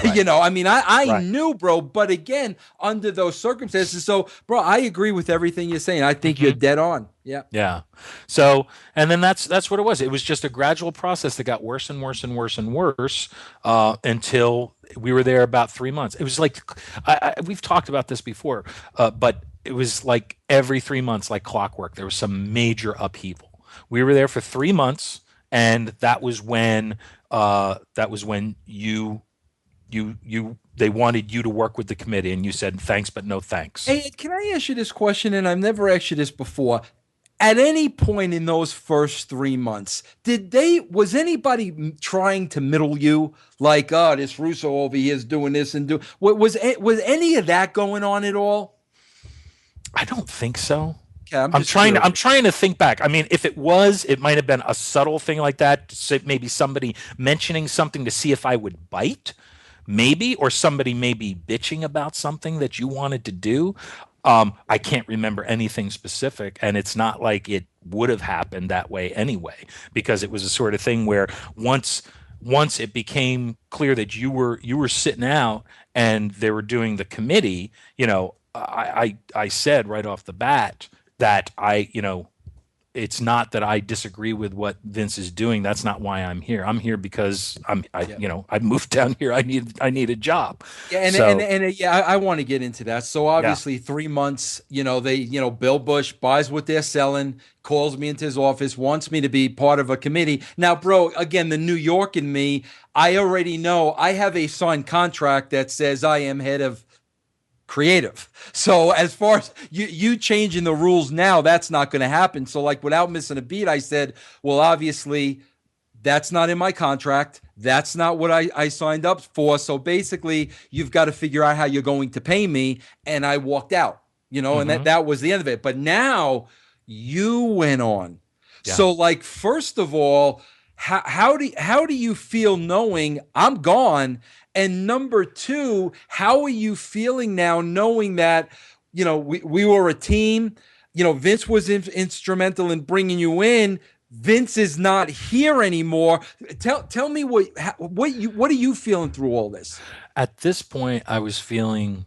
Right. I knew, bro, but again, under those circumstances. So, bro, I agree with everything you're saying. I think you're dead on. Yeah. So, and then that's what it was. It was just a gradual process that got worse and worse and worse and worse until we were there about 3 months. It was like we've talked about this before, but it was like every 3 months, like clockwork, there was some major upheaval. We were there for 3 months, and that was when they wanted you to work with the committee, and you said thanks, but no thanks. Hey, can I ask you this question? And I've never asked you this before. At any point in those first 3 months, was anybody trying to middle you? Like, this Russo over here is doing this and was any of that going on at all? I don't think so. Okay, I'm trying to think back. I mean, if it was, it might have been a subtle thing like that. So maybe somebody mentioning something to see if I would bite, maybe, or somebody maybe bitching about something that you wanted to do. I can't remember anything specific, and it's not like it would have happened that way anyway, because it was a sort of thing where once it became clear that you were sitting out and they were doing the committee, I said right off the bat that it's not that I disagree with what Vince is doing. That's not why I'm here. I'm here because I moved down here. I need a job. Yeah, and yeah, I want to get into that. So Yeah. obviously, 3 months. Bill Bush buys what they're selling, calls me into his office, wants me to be part of a committee. Now, bro, again, the New York in me, I already know I have a signed contract that says I am head of creative. So as far as you changing the rules now, that's not going to happen. So like without missing a beat, I said, well, obviously that's not in my contract. That's not what I signed up for. So basically you've got to figure out how you're going to pay me. And I walked out, and that was the end of it. But now you went on. Yeah. So like, first of all, how do you feel knowing I'm gone? And number two, how are you feeling now knowing that, we were a team, Vince was instrumental in bringing you in. Vince is not here anymore. Tell me what are you feeling through all this? At this point, I was feeling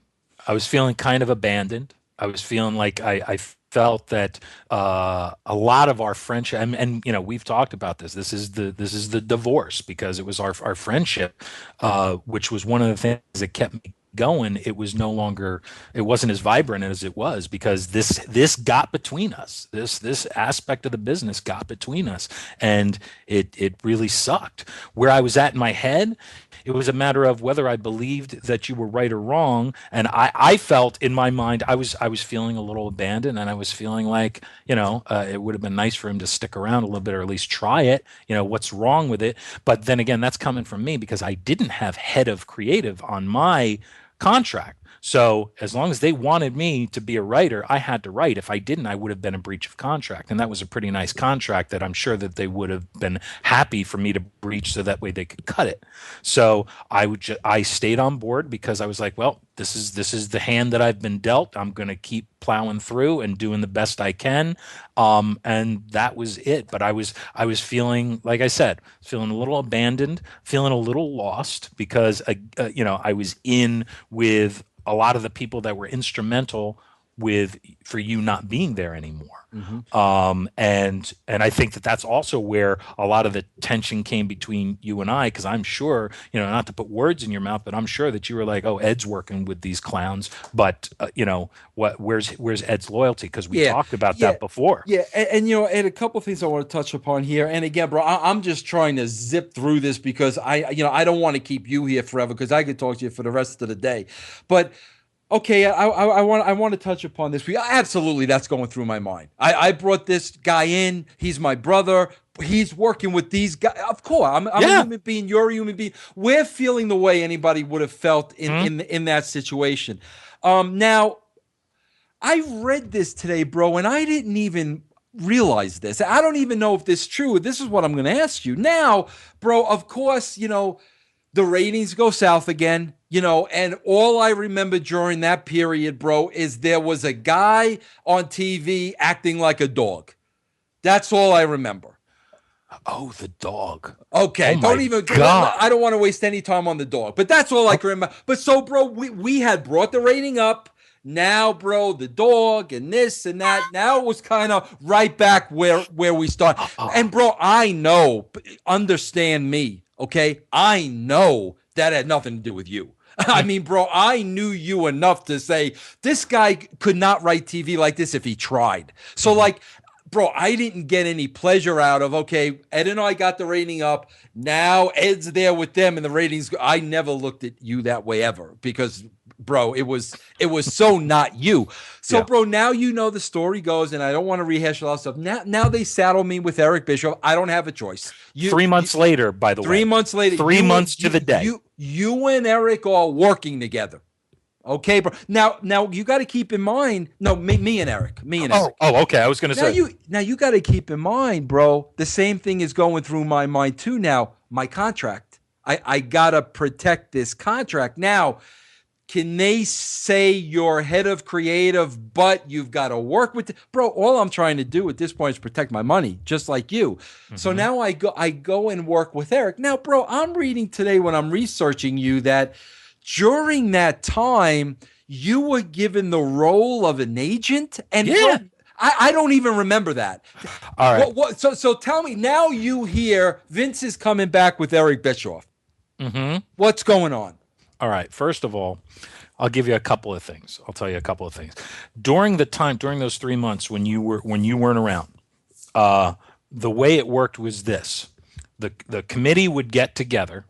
kind of abandoned. I was feeling like I felt that a lot of our friendship, and we've talked about this. This is the divorce, because it was our friendship, which was one of the things that kept me going. It wasn't as vibrant as it was, because this got between us. This aspect of the business got between us, and it really sucked. Where I was at in my head, it was a matter of whether I believed that you were right or wrong. And I felt in my mind, I was feeling a little abandoned, and I was feeling like, it would have been nice for him to stick around a little bit, or at least try it. What's wrong with it? But then again, that's coming from me, because I didn't have head of creative on my contract. So as long as they wanted me to be a writer, I had to write. If I didn't, I would have been a breach of contract. And that was a pretty nice contract that I'm sure that they would have been happy for me to breach, so that way they could cut it. So I stayed on board, because I was like, well, this is the hand that I've been dealt. I'm going to keep plowing through and doing the best I can. And that was it. But I was feeling, like I said, feeling a little abandoned, feeling a little lost, because I was in with a lot of the people that were instrumental for you not being there anymore. And I think that that's also where a lot of the tension came between you and I, because I'm sure, not to put words in your mouth, but I'm sure that you were like, oh, Ed's working with these clowns, but where's Ed's loyalty? Because we talked about that before. Yeah, and and a couple of things I want to touch upon here. And again, bro, I'm just trying to zip through this, because I don't want to keep you here forever, because I could talk to you for the rest of the day. But okay, I want to touch upon this. Absolutely, that's going through my mind. I brought this guy in. He's my brother. He's working with these guys. Of course, I'm a human being. You're a human being. We're feeling the way anybody would have felt in that situation. Now, I read this today, bro, and I didn't even realize this. I don't even know if this is true. This is what I'm going to ask you now, bro. Of course, the ratings go south again, and all I remember during that period, bro, is there was a guy on TV acting like a dog. That's all I remember. Oh, the dog. Okay, God. I don't want to waste any time on the dog, but that's all I can remember. But so, bro, we had brought the rating up. Now, bro, the dog and this and that. Now it was kind of right back where we started. And, bro, I know, understand me. Okay, I know that had nothing to do with you. I mean, bro, I knew you enough to say this guy could not write TV like this if he tried. So, like, bro, I didn't get any pleasure out of, okay, Ed and I got the rating up. Now Ed's there with them and the ratings. I never looked at you that way ever, because, bro, it was so not you. So, bro, now the story goes, and I don't want to rehash a lot of stuff. Now they saddle me with Eric Bischoff. I don't have a choice. 3 months later, by the way. 3 months later. 3 months to the day. You and Eric are working together. Okay, bro. Now you got to keep in mind. No, me and Eric. Oh, okay. I was going to say. You got to keep in mind, bro. The same thing is going through my mind too. Now, my contract. I gotta protect this contract. Now, can they say you're head of creative, but you've got to work with bro? All I'm trying to do at this point is protect my money, just like you. So now I go and work with Eric. Now, bro, I'm reading today when I'm researching you that during that time, you were given the role of an agent. And bro, I don't even remember that. All right. So tell me, now you hear Vince is coming back with Eric Bischoff. Mm-hmm. What's going on? All right. First of all, I'll give you a couple of things. I'll tell you a couple of things. During those 3 months when you weren't around, the way it worked was this: the committee would get together.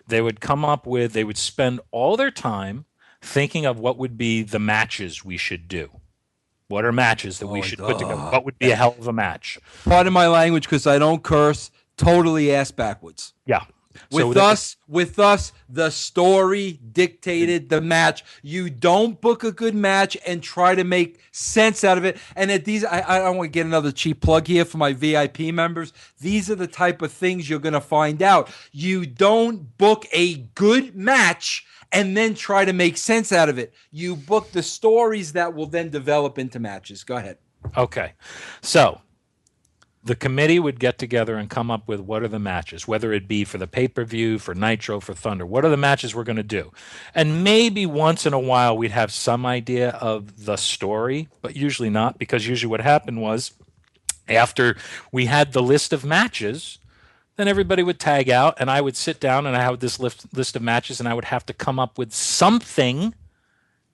They would they would spend all their time thinking of what would be the matches we should do. What are matches that we should put together? What would be a hell of a match? Pardon my language, because I don't curse. Totally ass backwards. Yeah. With us, the story dictated the match. You don't book a good match and try to make sense out of it. And at these, I don't want to get another cheap plug here for my VIP members. These are the type of things you're going to find out. You don't book a good match and then try to make sense out of it. You book the stories that will then develop into matches. Go ahead. Okay. So the committee would get together and come up with what are the matches, whether it be for the pay-per-view, for Nitro, for Thunder. What are the matches we're going to do? And maybe once in a while we'd have some idea of the story, but usually not, because usually what happened was after we had the list of matches, then everybody would tag out and I would sit down and I had this list of matches and I would have to come up with something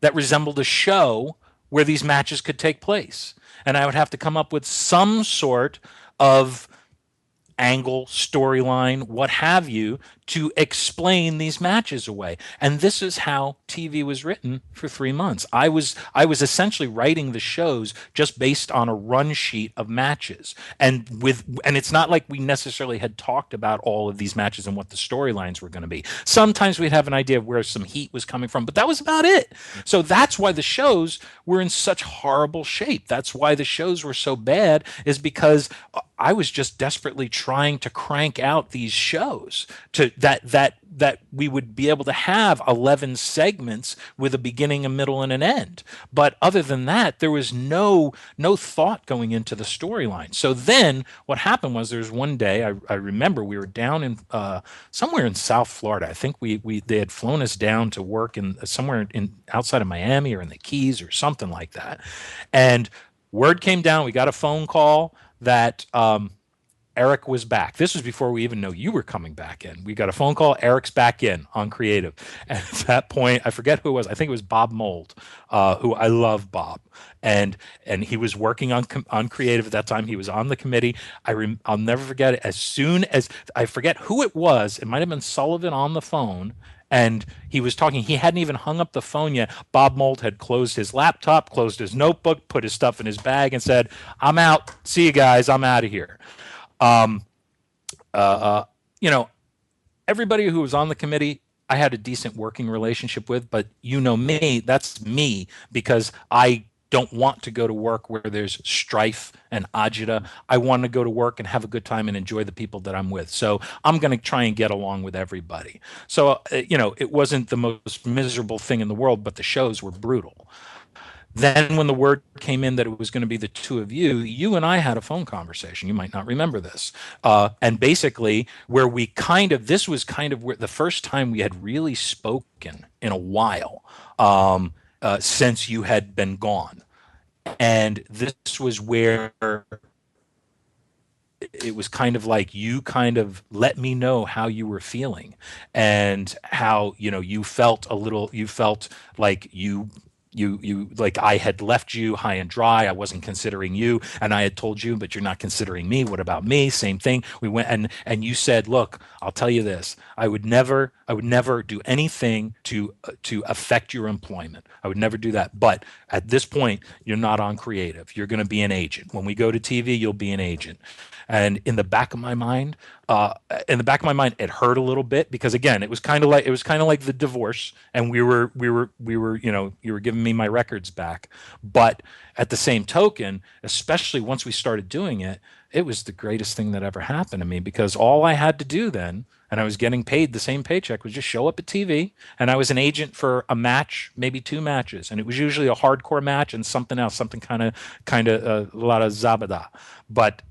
that resembled a show where these matches could take place. And I would have to come up with some sort of angle, storyline, what have you, to explain these matches away. And this is how TV was written for 3 months. I was essentially writing the shows just based on a run sheet of matches. And it's not like we necessarily had talked about all of these matches and what the storylines were going to be. Sometimes we'd have an idea of where some heat was coming from, but that was about it. So that's why the shows were in such horrible shape. That's why the shows were so bad, is because I was just desperately trying to crank out these shows to that we would be able to have 11 segments with a beginning, a middle, and an end. But other than that, there was no thought going into the storyline. So then what happened was, there's one day I remember we were down in somewhere in South Florida. I think they had flown us down to work in somewhere in outside of Miami or in the Keys or something like that. And word came down, we got a phone call that Eric was back. This was before we even know you were coming back in. We got a phone call, Eric's back in on creative. And at that point, I forget who it was. I think it was Bob Mold, who I love Bob. And he was working on creative at that time. He was on the committee. I'll never forget it. As soon as I forget who it was, it might have been Sullivan on the phone. And he was talking. He hadn't even hung up the phone yet. Bob Mold had closed his laptop, closed his notebook, put his stuff in his bag, and said, "I'm out. See you guys. I'm out of here." Everybody who was on the committee, I had a decent working relationship with, but you know me, that's me, because I don't want to go to work where there's strife and agita. I want to go to work and have a good time and enjoy the people that I'm with. So I'm going to try and get along with everybody. So, it wasn't the most miserable thing in the world, but the shows were brutal. Then when the word came in that it was going to be the two of you and I had a phone conversation. You might not remember this. And basically where this was kind of where the first time we had really spoken in a while since you had been gone. And this was where it was kind of like you kind of let me know how you were feeling and how, you felt like you like I had left you high and dry. I wasn't considering you, and I had told you, but you're not considering me. What about me? Same thing. We went and you said, "Look, I'll tell you this. I would never do anything to affect your employment. I would never do that. But at this point, you're not on creative. You're going to be an agent. When we go to TV, you'll be an agent." And in the back of my mind, it hurt a little bit because, again, it was kind of like the divorce, and we were you were giving me my records back. But at the same token, especially once we started doing it, it was the greatest thing that ever happened to me, because all I had to do then, and I was getting paid the same paycheck, was just show up at TV, and I was an agent for a match, maybe 2 matches, and it was usually a hardcore match and something else, something kind of a lot of zabada. But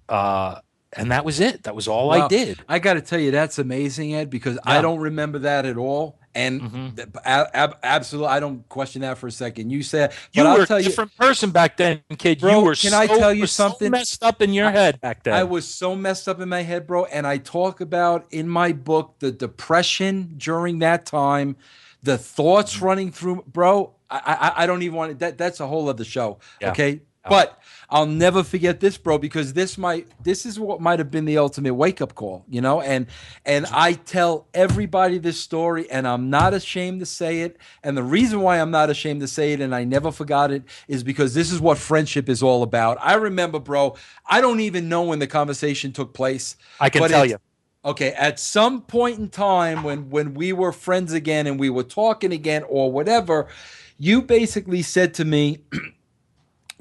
and that was it. That was all I did. I got to tell you, that's amazing, Ed, because I don't remember that at all. And absolutely, I don't question that for a second. You said, You but I'll were tell a you, different person back then, kid. bro. You were Can I tell you so something? messed up in your head back then. I was so messed up in my head, bro. And I talk about in my book the depression during that time, the thoughts running through, bro. I don't even want to, that's a whole other show. Yeah. Okay. But I'll never forget this, bro, because this is what might have been the ultimate wake up call, you know? And I tell everybody this story, and I'm not ashamed to say it. And the reason why I'm not ashamed to say it, and I never forgot it, is because this is what friendship is all about. I remember, bro, I don't even know when the conversation took place. I can tell you. Okay, at some point in time when we were friends again and we were talking again or whatever, you basically said to me,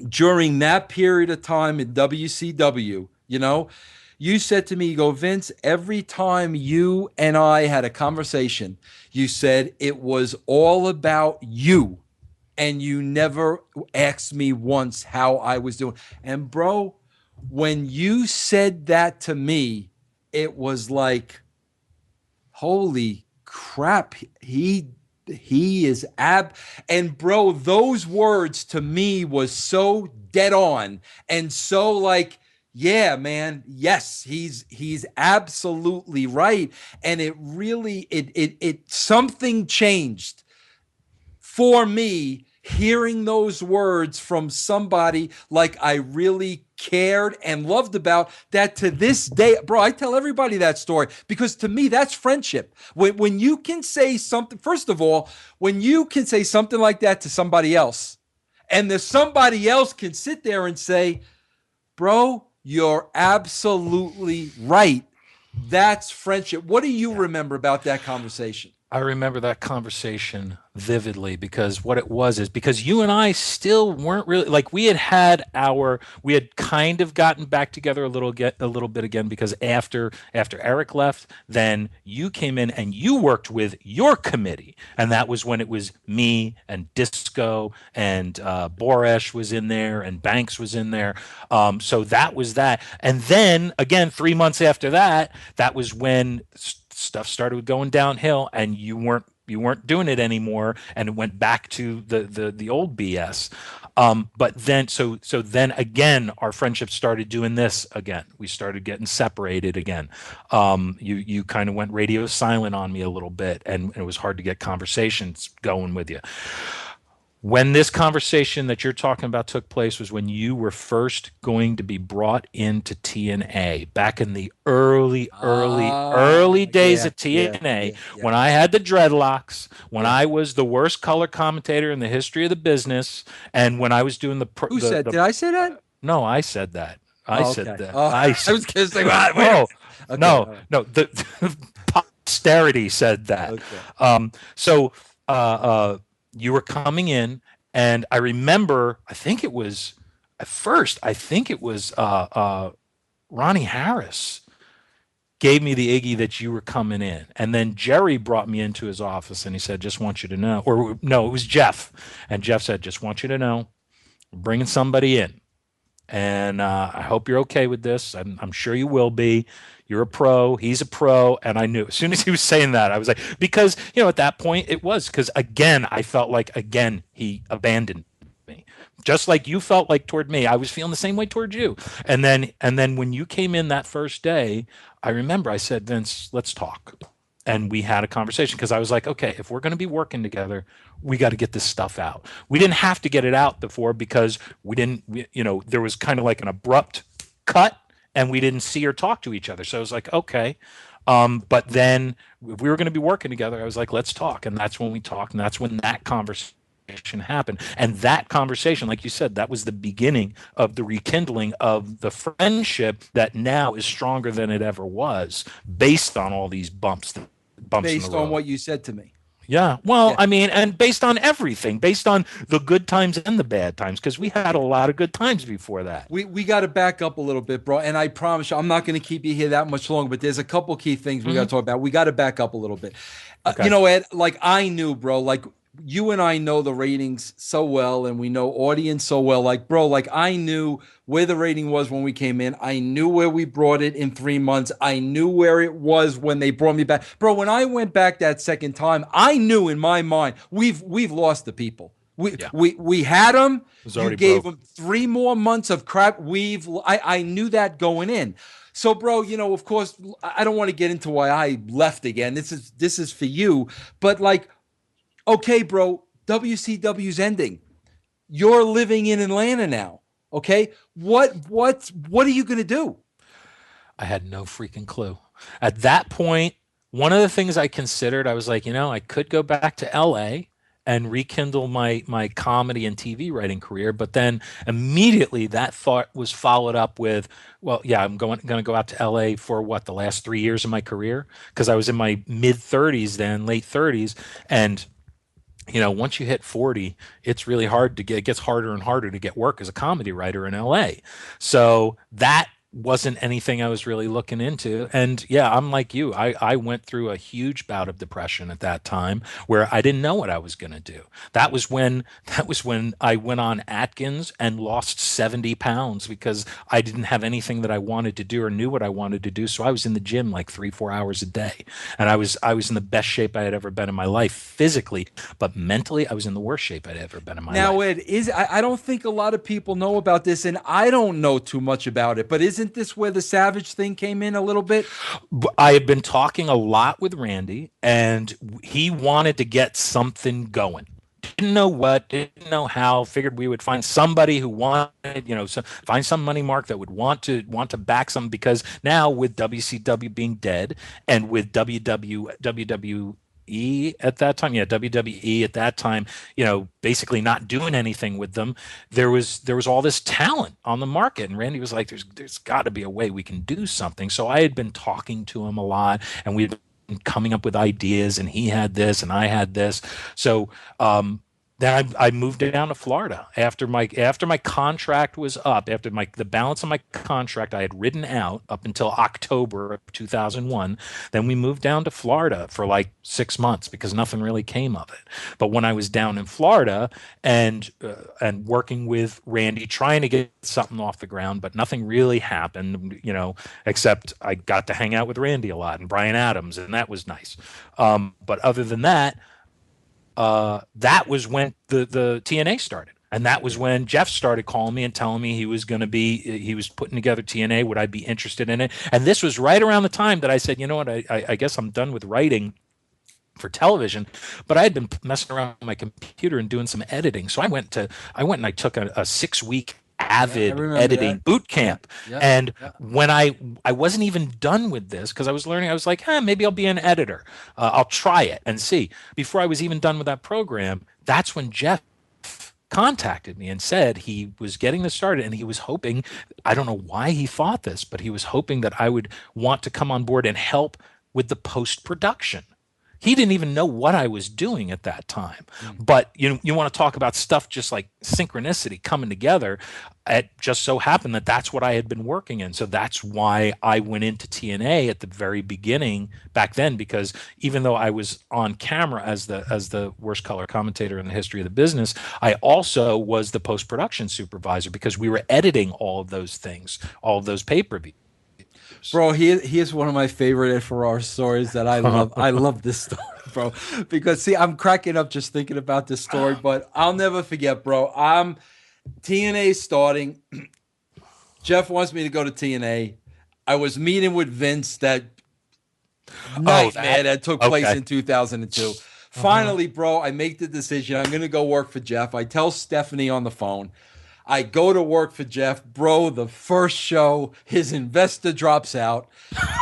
during that period of time in WCW, you know, you said to me, you go, Vince, every time you and I had a conversation, you said it was all about you. And you never asked me once how I was doing. And bro, when you said that to me, it was like, holy crap, he is and bro, those words to me was so dead on and so like, yeah, man, yes, he's absolutely right. And it really it something changed for me hearing those words from somebody like I really cared and loved about, that to this day, bro, I tell everybody that story because to me, that's friendship. When you can say something, first of all, when you can say something like that to somebody else and the somebody else can sit there and say, bro, you're absolutely right. That's friendship. What do you remember about that conversation? I remember that conversation vividly because what it was is because you and I still weren't really like we had kind of gotten back together a little bit again because after Eric left, then you came in and you worked with your committee, and that was when it was me and Disco and Boresh was in there and Banks was in there. So that was that, and then again 3 months after that, that was when stuff started going downhill and you weren't doing it anymore and it went back to the old BS. But then so then again our friendship started doing this again. We started getting separated again. You kind of went radio silent on me a little bit and it was hard to get conversations going with you. When this conversation that you're talking about took place was when you were first going to be brought into TNA back in the early days of TNA, when I had the dreadlocks, when I was the worst color commentator in the history of the business, and when I was doing the Who said? Did I say that? No, I said that. I said that. I was going to say, no. The posterity said that. Okay. You were coming in, and I remember, I think it was Ronnie Harris gave me the Iggy that you were coming in. And then Jerry brought me into his office, and he said, just want you to know. Or no, it was Jeff. And Jeff said, just want you to know, we're bringing somebody in. And I hope you're okay with this. I'm sure you will be. You're a pro. He's a pro. And I knew as soon as he was saying that, I was like, because, at that point it was because, again, I felt like, again, he abandoned me. Just like you felt like toward me, I was feeling the same way toward you. And then when you came in that first day, I remember I said, Vince, let's talk. And we had a conversation because I was like, okay, if we're going to be working together, we got to get this stuff out. We didn't have to get it out before because there was kind of like an abrupt cut and we didn't see or talk to each other. So I was like, okay. But then if we were going to be working together, I was like, let's talk. And that's when we talked. And that's when that conversation happened. And that conversation, like you said, that was the beginning of the rekindling of the friendship that now is stronger than it ever was based on all these bumps based on what you said to me. Yeah. Well, yeah. I mean, and based on everything, based on the good times and the bad times, because we had a lot of good times before that. We got to back up a little bit, bro. And I promise you, I'm not going to keep you here that much longer, but there's a couple key things we got to talk about. We got to back up a little bit. Okay. Ed, like I knew, bro, like you and I know the ratings so well, and we know audience so well. Like, bro, like I knew where the rating was when we came in. I knew where we brought it in 3 months. I knew where it was when they brought me back. Bro, when I went back that second time, I knew in my mind we've lost the people. We had them. You gave them 3 more months of crap. I knew that going in. So, bro, of course, I don't want to get into why I left again. This is for you, but like, okay, bro, WCW's ending. You're living in Atlanta now. Okay, what are you gonna do? I had no freaking clue. At that point, one of the things I considered, I was like, I could go back to LA and rekindle my comedy and TV writing career, but then immediately that thought was followed up with, well, yeah, I'm going to go out to LA for what, the last 3 years of my career, because I was in my mid 30s then, late 30s, and once you hit 40, it's really hard to get, it gets harder and harder to get work as a comedy writer in LA. So that wasn't anything I was really looking into. And yeah, I'm like you. I went through a huge bout of depression at that time where I didn't know what I was going to do. That was when I went on Atkins and lost 70 pounds because I didn't have anything that I wanted to do or knew what I wanted to do. So I was in the gym like 3-4 hours a day. And I was in the best shape I had ever been in my life physically, but mentally I was in the worst shape I'd ever been in my life. Now, Ed, I don't think a lot of people know about this, and I don't know too much about it, but isn't this where the Savage thing came in a little bit? I had been talking a lot with Randy, and he wanted to get something going. Didn't know what, didn't know how. Figured we would find somebody who wanted, find some money mark that would want to back some, because now with WCW being dead and with WWE at that time, WWE at that time, basically not doing anything with them, there was all this talent on the market, and Randy was like, there's got to be a way we can do something. So I had been talking to him a lot, and we'd been coming up with ideas, and he had this and I had this. So then I moved down to Florida after my contract was up. After the balance of my contract I had ridden out up until October of 2001. Then we moved down to Florida for like 6 months because nothing really came of it. But when I was down in Florida and working with Randy, trying to get something off the ground, but nothing really happened. Except I got to hang out with Randy a lot and Brian Adams, and that was nice. But other than that. That was when the TNA started. And that was when Jeff started calling me and telling me he was putting together TNA. Would I be interested in it? And this was right around the time that I said, you know what, I guess I'm done with writing for television, but I had been messing around with my computer and doing some editing. So I went and I took a 6-week avid editing boot camp. And when I wasn't even done with this, because I was learning, I was like, maybe I'll be an editor. I'll try it and see. Before I was even done with that program, that's when Jeff contacted me and said he was getting this started, and he was hoping, I don't know why he thought this, but he was hoping that I would want to come on board and help with the post-production. He didn't even know what I was doing at that time. But you want to talk about stuff just like synchronicity coming together. It just so happened that that's what I had been working in. So that's why I went into TNA at the very beginning back then, because even though I was on camera as the worst color commentator in the history of the business, I also was the post-production supervisor, because we were editing all of those things, all of those pay-per-views. Bro, here's one of my favorite Ferrara stories that I love. I love this story, bro, because see, I'm cracking up just thinking about this story, but I'll never forget, bro. TNA starting. Jeff wants me to go to TNA. I was meeting with Vince that nightmare that took place in 2002. Finally, bro, I make the decision. I'm going to go work for Jeff. I tell Stephanie on the phone. I go to work for Jeff. Bro, the first show, his investor drops out.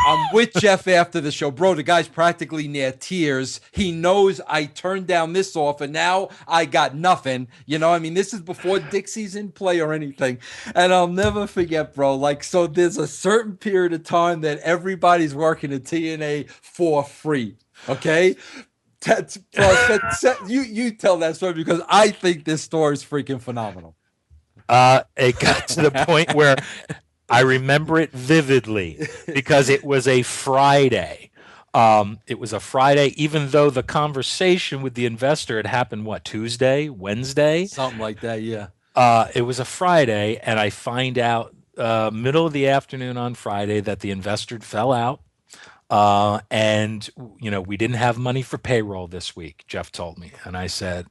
I'm with Jeff after the show. Bro, the guy's practically near tears. He knows I turned down this offer. Now I got nothing. This is before Dixie's in play or anything. And I'll never forget, bro. So there's a certain period of time that everybody's working at TNA for free. Okay? You tell that story, because I think this story is freaking phenomenal. It got to the point where I remember it vividly because it was a Friday. It was a Friday, even though the conversation with the investor had happened, what, Tuesday, Wednesday? Something like that, yeah. It was a Friday, and I find out middle of the afternoon on Friday that the investor fell out. And we didn't have money for payroll this week, Jeff told me. And I said,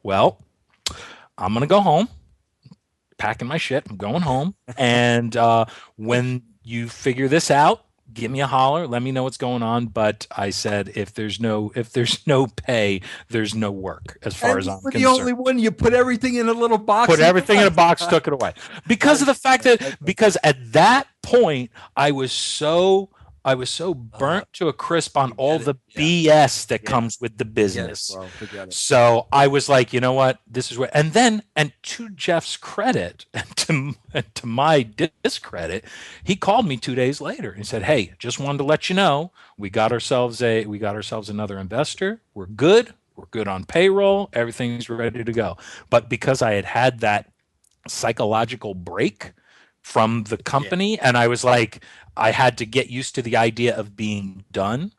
well, I'm going to go home, packing my shit. I'm going home. And when you figure this out, give me a holler. Let me know what's going on. But I said, if there's no pay, there's no work as far as I'm concerned. The only one. You put everything in a little box. Put everything in a box, took it away. Because of the fact because at that point, I was so burnt to a crisp on all the BS that comes with the business. Forget it. So I was like, you know what? This is what. And to Jeff's credit, and to my discredit, he called me 2 days later and said, "Hey, just wanted to let you know we got ourselves another investor. We're good. We're good on payroll. Everything's ready to go." But because I had that psychological break from the company, and I was like, I had to get used to the idea of being done.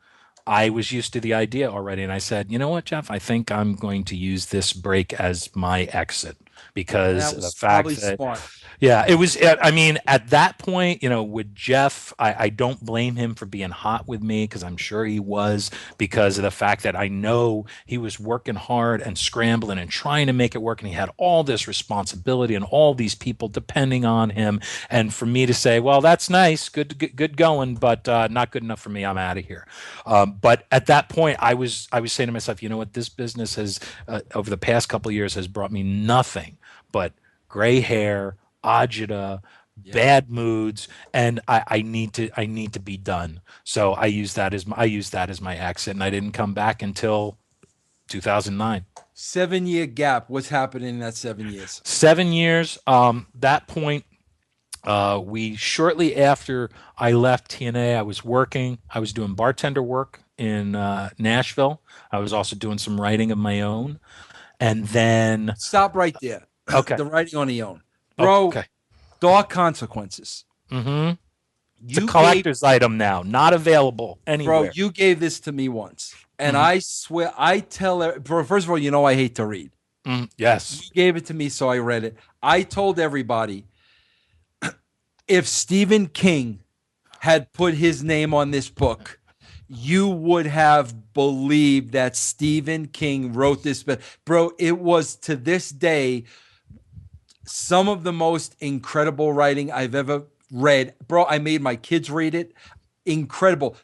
I was used to the idea already. And I said, you know what, Jeff, I think I'm going to use this break as my exit because of the fact that, smart. Yeah, it was, I mean, at that point, with Jeff, I don't blame him for being hot with me because I'm sure he was, because of the fact that I know he was working hard and scrambling and trying to make it work. And he had all this responsibility and all these people depending on him. And for me to say, well, that's nice, good going, but not good enough for me. I'm out of here. But at that point, I was saying to myself, you know what, this business has, over the past couple of years, has brought me nothing but gray hair, agita, bad moods, and I need to be done. So I used that as my exit, and I didn't come back until 2009. 7-year gap. What's happening in that 7 years? 7 years. That point, we shortly after I left TNA, I was working. I was doing bartender work in Nashville. I was also doing some writing of my own, and then stop right there. Okay, the writing on your own. Bro, okay. Dark Consequences. Mm-hmm. It's a collector's item now, not available anywhere. Bro, you gave this to me once, and I swear, I tell. First of all, I hate to read. Yes. You gave it to me, so I read it. I told everybody, if Stephen King had put his name on this book, you would have believed that Stephen King wrote this. But bro, it was, to this day, some of the most incredible writing I've ever read. Bro, I made my kids read it. Incredible.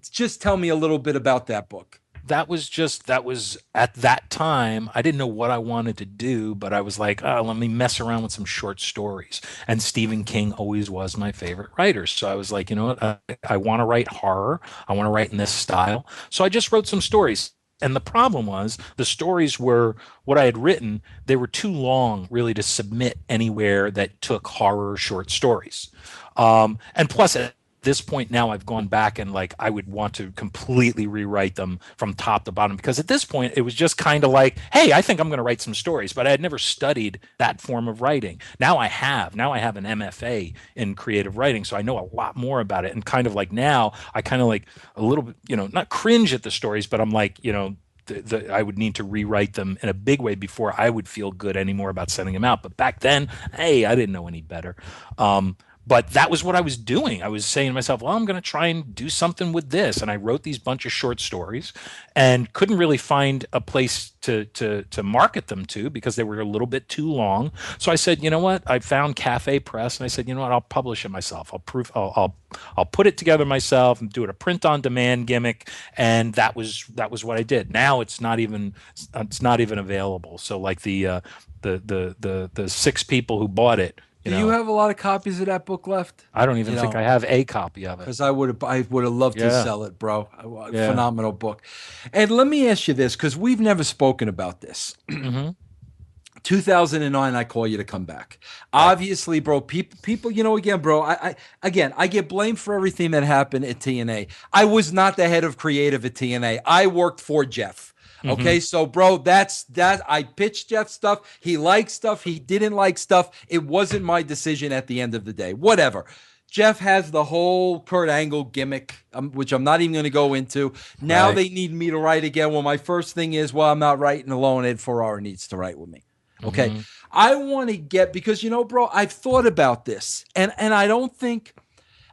Just tell me a little bit about that book. That was at that time, I didn't know what I wanted to do, but I was like, oh, let me mess around with some short stories. And Stephen King always was my favorite writer. So I was like, you know what? I want to write horror. I want to write in this style. So I just wrote some stories. And the problem was the stories were what I had written. They were too long really to submit anywhere that took horror short stories. And plus at this point now I've gone back and like I would want to completely rewrite them from top to bottom, because at this point it was just kind of like, hey, I think I'm going to write some stories, but I had never studied that form of writing. Now I have an MFA in creative writing, so I know a lot more about it. And kind of like now I kind of like a little bit, not cringe at the stories, but I'm like, I would need to rewrite them in a big way before I would feel good anymore about sending them out. But back then, hey, I didn't know any better. But that was what I was doing. I was saying to myself, well, I'm going to try and do something with this. And I wrote these bunch of short stories and couldn't really find a place to market them to because they were a little bit too long. So I said, you know what? I found Cafe Press and I said, you know what? I'll publish it myself. I'll put it together myself and do it a print on demand gimmick. And that was what I did. Now it's not even available. So like the 6 people who bought it, do you have a lot of copies of that book left? I don't even think I have a copy of it. Because I would have loved to sell it, bro. Phenomenal book. And let me ask you this, because we've never spoken about this. 2009, I call you to come back. Right. Obviously, bro, people, again, bro, I get blamed for everything that happened at TNA. I was not the head of creative at TNA. I worked for Jeff. Okay, so bro, that's that. I pitched Jeff stuff. He liked stuff. He didn't like stuff. It wasn't my decision at the end of the day. Whatever. Jeff has the whole Kurt Angle gimmick, which I'm not even going to go into. Now they need me to write again. Well, my first thing is, well, I'm not writing alone. Ed Ferrara needs to write with me. Okay. Mm-hmm. I want to get, because, bro, I've thought about this, and I don't think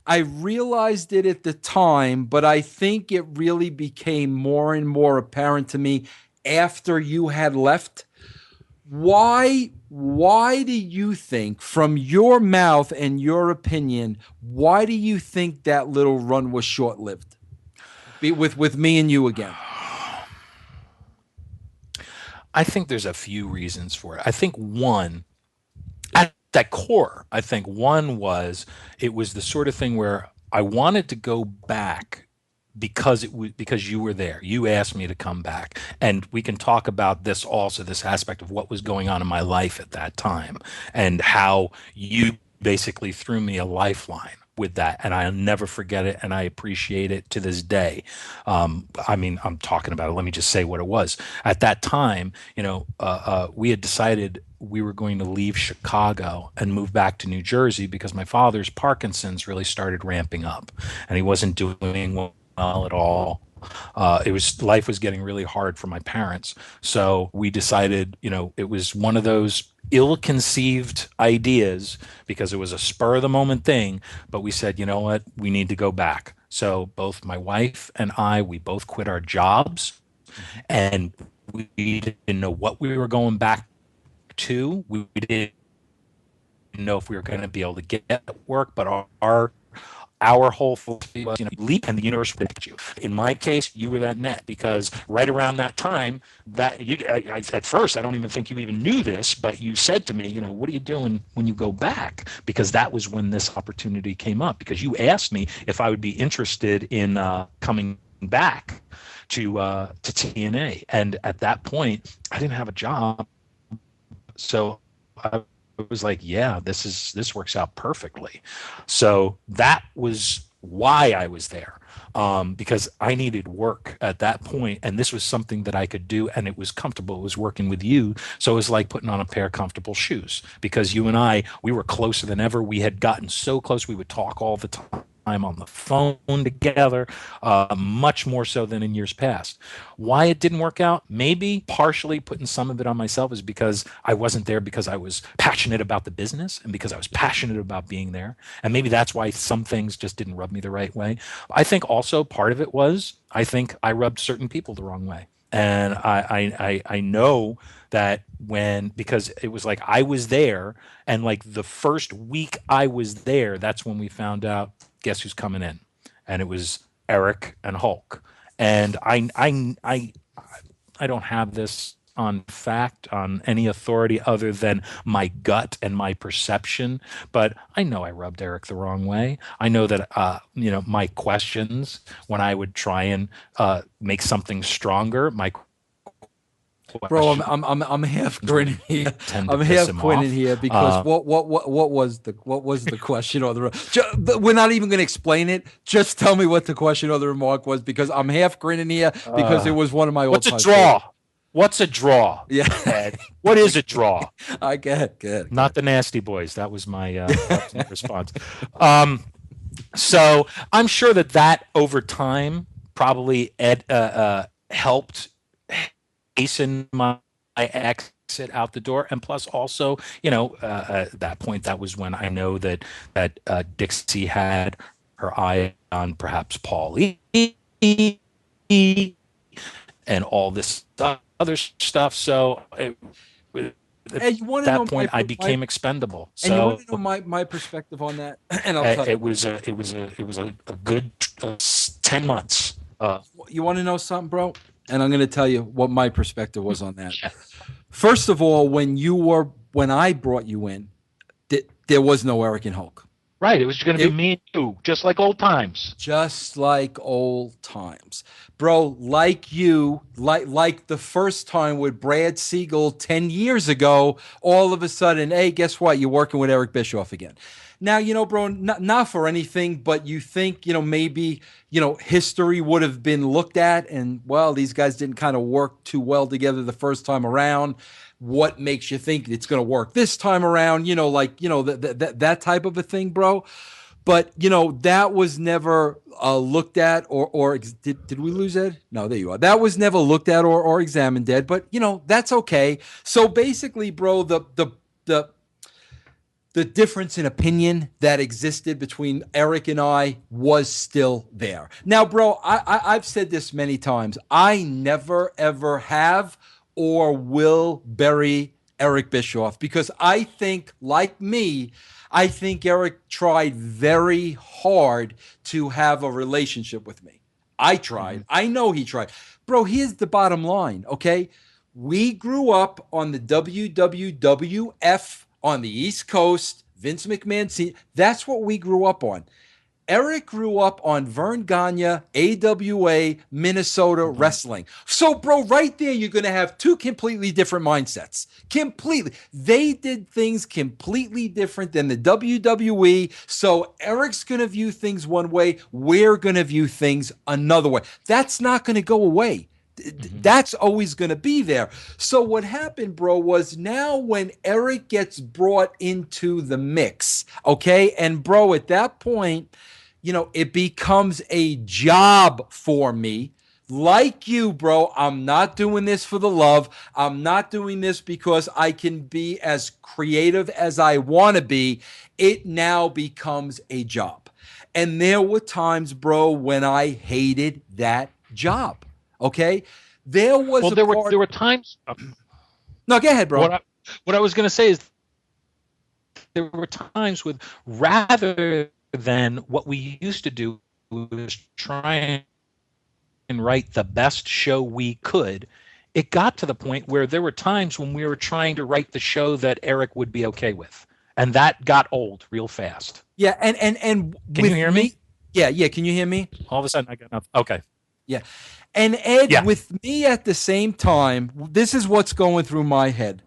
I realized it at the time, but I think it really became more and more apparent to me after you had left. Why do you think, from your mouth and your opinion, why do you think that little run was short-lived? With me and you again. I think there's a few reasons for it. I think one, at that core, was it was the sort of thing where I wanted to go back because you were there. You asked me to come back, and we can talk about this also, this aspect of what was going on in my life at that time and how you basically threw me a lifeline with that, and I'll never forget it, and I appreciate it to this day. I'm talking about it. Let me just say what it was. At that time, we had decided we were going to leave Chicago and move back to New Jersey because my father's Parkinson's really started ramping up, and he wasn't doing well at all. Life was getting really hard for my parents. So we decided, it was one of those ill-conceived ideas because it was a spur of the moment thing. But we said, you know what, we need to go back. So both my wife and we both quit our jobs, and we didn't know what we were going back to. We didn't know if we were going to be able to get work, but our whole philosophy was, leap and the universe will protect you. In my case, you were that net, because right around that time, at first, I don't even think you even knew this, but you said to me, what are you doing when you go back? Because that was when this opportunity came up, because you asked me if I would be interested in coming back to TNA. And at that point, I didn't have a job. So it was like, yeah, this works out perfectly. So that was why I was there, because I needed work at that point, and this was something that I could do, and it was comfortable. It was working with you, so it was like putting on a pair of comfortable shoes, because you and we were closer than ever. We had gotten so close. We would talk all the time on the phone together, much more so than in years past. Why it didn't work out, maybe partially putting some of it on myself, is because I wasn't there because I was passionate about the business and because I was passionate about being there. And maybe that's why some things just didn't rub me the right way. I think also part of it was, I think I rubbed certain people the wrong way. And I know that because it was like I was there, and like the first week I was there, that's when we found out, guess who's coming in? And it was Eric and Hulk. And I don't have this on fact, on any authority other than my gut and my perception, but I know I rubbed Eric the wrong way. I know that my questions, when I would try and make something stronger, bro, I'm half grinning here. I'm half grinning here because what was the question or the? We're not even going to explain it. Just tell me what the question or the remark was, because I'm half grinning here because it was one of my. What's a draw? What's a draw? Yeah. Ed? What is a draw? I get it. Not the Nasty Boys. That was my response. So I'm sure that over time probably helped hasten my exit out the door. And plus also, at that point, that was when I know that Dixie had her eye on perhaps Paulie and all this other stuff. So at that point, I became expendable. So, and you want to know my perspective on that? And I'll tell you. It was a good 10 months. You want to know something, bro? And I'm going to tell you what my perspective was on that. First of all, when I brought you in, there was no Eric and Hulk. Right. It was going to be me and you, just like old times. Just like old times. Bro, like you, like the first time with Brad Siegel 10 years ago, all of a sudden, hey, guess what? You're working with Eric Bischoff again. Now, bro, not for anything, but you think, maybe, history would have been looked at and, well, these guys didn't kind of work too well together the first time around. What makes you think it's going to work this time around? That type of a thing, bro. But that was never looked at or did we lose Ed? No, there you are. That was never looked at or examined, Ed. But that's okay. So basically, bro, the difference in opinion that existed between Eric and I was still there. Now, bro, I've said this many times. I never, ever have or will bury Eric Bischoff because I think, like me, I think Eric tried very hard to have a relationship with me. I tried. Mm-hmm. I know he tried. Bro, here's the bottom line, okay? We grew up on the WWF on the East Coast, Vince McMahon. That's what we grew up on. Eric grew up on Vern Gagne, AWA, Minnesota wrestling. So, bro, right there, you're going to have two completely different mindsets. Completely. They did things completely different than the WWE. So Eric's going to view things one way. We're going to view things another way. That's not going to go away. That's always going to be there. So what happened, bro, was now when Eric gets brought into the mix, okay? And, bro, at that point, it becomes a job for me. Like you, bro, I'm not doing this for the love. I'm not doing this because I can be as creative as I want to be. It now becomes a job. And there were times, bro, when I hated that job. Okay, there were times. No, go ahead, bro. What I was going to say is there were times with rather than what we used to do was try and write the best show we could. It got to the point where there were times when we were trying to write the show that Eric would be okay with, and that got old real fast. Yeah, and can you hear me? Yeah. Can you hear me? All of a sudden, I got nothing. Okay. Yeah. And Ed, with me at the same time, this is what's going through my head.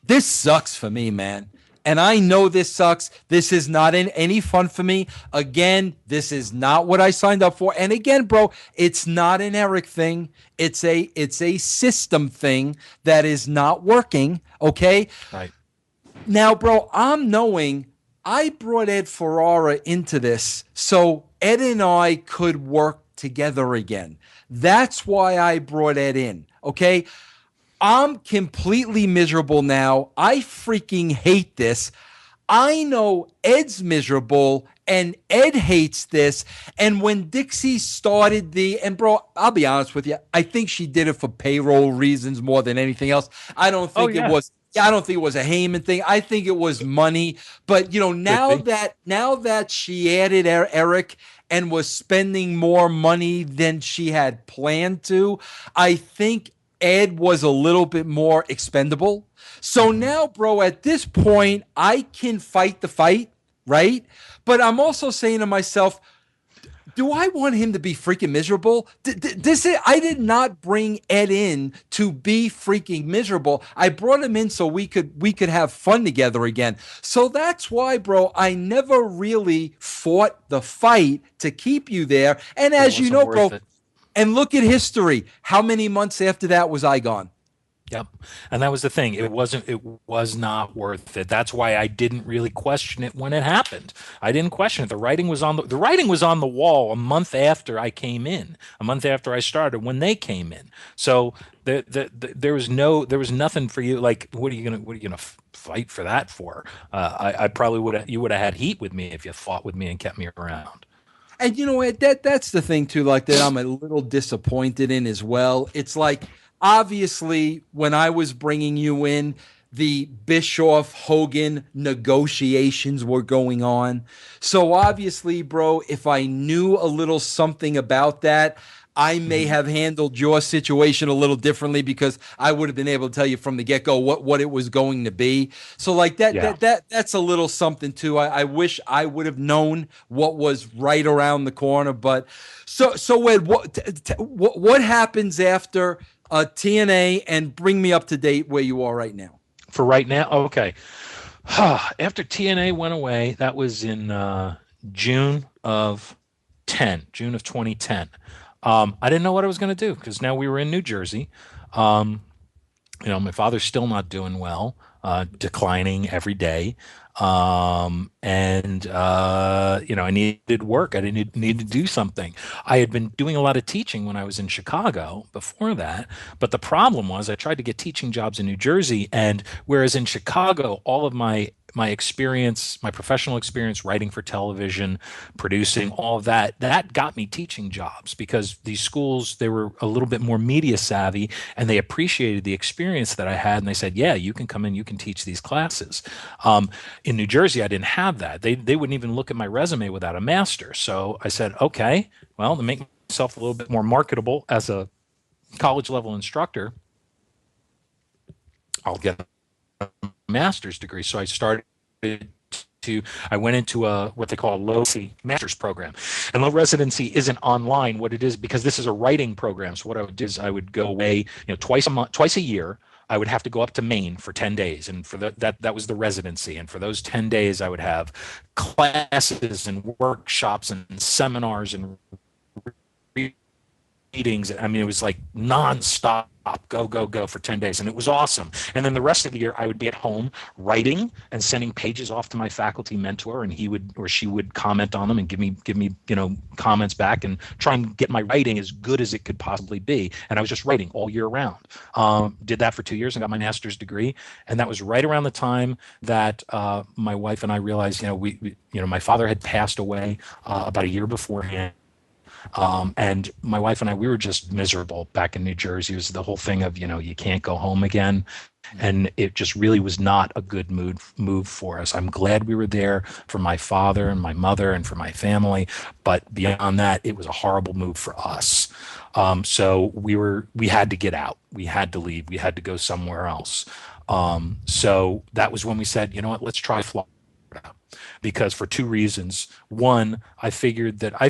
This sucks for me, man. And I know this sucks. This is not any fun for me. Again, this is not what I signed up for. And again, bro, it's not an Eric thing. It's a system thing that is not working, okay? Right. Now, bro, I'm knowing I brought Ed Ferrara into this so Ed and I could work together again. That's why I brought Ed in, okay? I'm completely miserable now. I freaking hate this. I know Ed's miserable and Ed hates this. And when Dixie started and bro, I'll be honest with you, I think she did it for payroll reasons more than anything else. I don't think it was a Heyman thing. I think it was money. But now that she added Eric and was spending more money than she had planned to, I think Ed was a little bit more expendable. So now, bro, at this point, I can fight the fight, right? But I'm also saying to myself, do I want him to be freaking miserable? I did not bring Ed in to be freaking miserable. I brought him in so we could have fun together again. So that's why, bro, I never really fought the fight to keep you there. And as you know, bro, and look at history. How many months after that was I gone? Yep. And that was the thing. It was not worth it. That's why I didn't really question it when it happened. I didn't question it. The writing was on the wall a month after I came in, a month after I started when they came in. So there was nothing for you. Like, what are you gonna fight for that for? I probably you would have had heat with me if you fought with me and kept me around. And you know what? That's the thing too. Like that, I'm a little disappointed in as well. It's like, obviously, when I was bringing you in, the Bischoff-Hogan negotiations were going on. So obviously, bro, if I knew a little something about that, I may have handled your situation a little differently because I would have been able to tell you from the get-go what it was going to be. So like that's a little something too. I wish I would have known what was right around the corner. But so Ed, what happens after TNA, and bring me up to date where you are right now? For right now, okay. After TNA went away, that was in June of 2010. I didn't know what I was going to do because now we were in New Jersey. My father's still not doing well. declining every day. And I needed work. I need to do something. I had been doing a lot of teaching when I was in Chicago before that, but the problem was I tried to get teaching jobs in New Jersey, and whereas in Chicago, all of my experience, my professional experience writing for television, producing, all of that got me teaching jobs because these schools, they were a little bit more media savvy and they appreciated the experience that I had. And they said, yeah, you can come in, you can teach these classes. In New Jersey, I didn't have that. They wouldn't even look at my resume without a master's. So I said, okay, well, to make myself a little bit more marketable as a college level instructor, I'll get master's degree. So I went into what they call a low residency master's program. And low residency isn't online. What it is, because this is a writing program. So what I would do is I would go away, twice a month, twice a year. I would have to go up to Maine for 10 days. And for that was the residency. And for those 10 days, I would have classes and workshops and seminars and meetings. I mean, it was like nonstop, go for 10 days. And it was awesome. And then the rest of the year, I would be at home writing and sending pages off to my faculty mentor, and he would or she would comment on them and give me comments back and try and get my writing as good as it could possibly be. And I was just writing all year round. Did that for 2 years and got my master's degree. And that was right around the time that my wife and I realized, my father had passed away about a year beforehand. And my wife and I, we were just miserable back in New Jersey. It was the whole thing of, you can't go home again. And it just really was not a good move for us. I'm glad we were there for my father and my mother and for my family. But beyond that, it was a horrible move for us. So we had to get out. We had to leave. We had to go somewhere else. So that was when we said, you know what, let's try Florida. Because for two reasons. One, I figured that I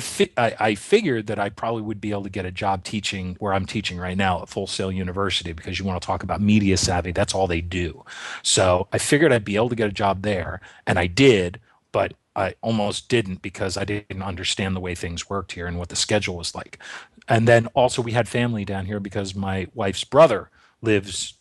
probably would be able to get a job teaching where I'm teaching right now at Full Sail University, because you want to talk about media savvy, that's all they do. So I figured I'd be able to get a job there, and I did, but I almost didn't because I didn't understand the way things worked here and what the schedule was like. And then also we had family down here because my wife's brother lives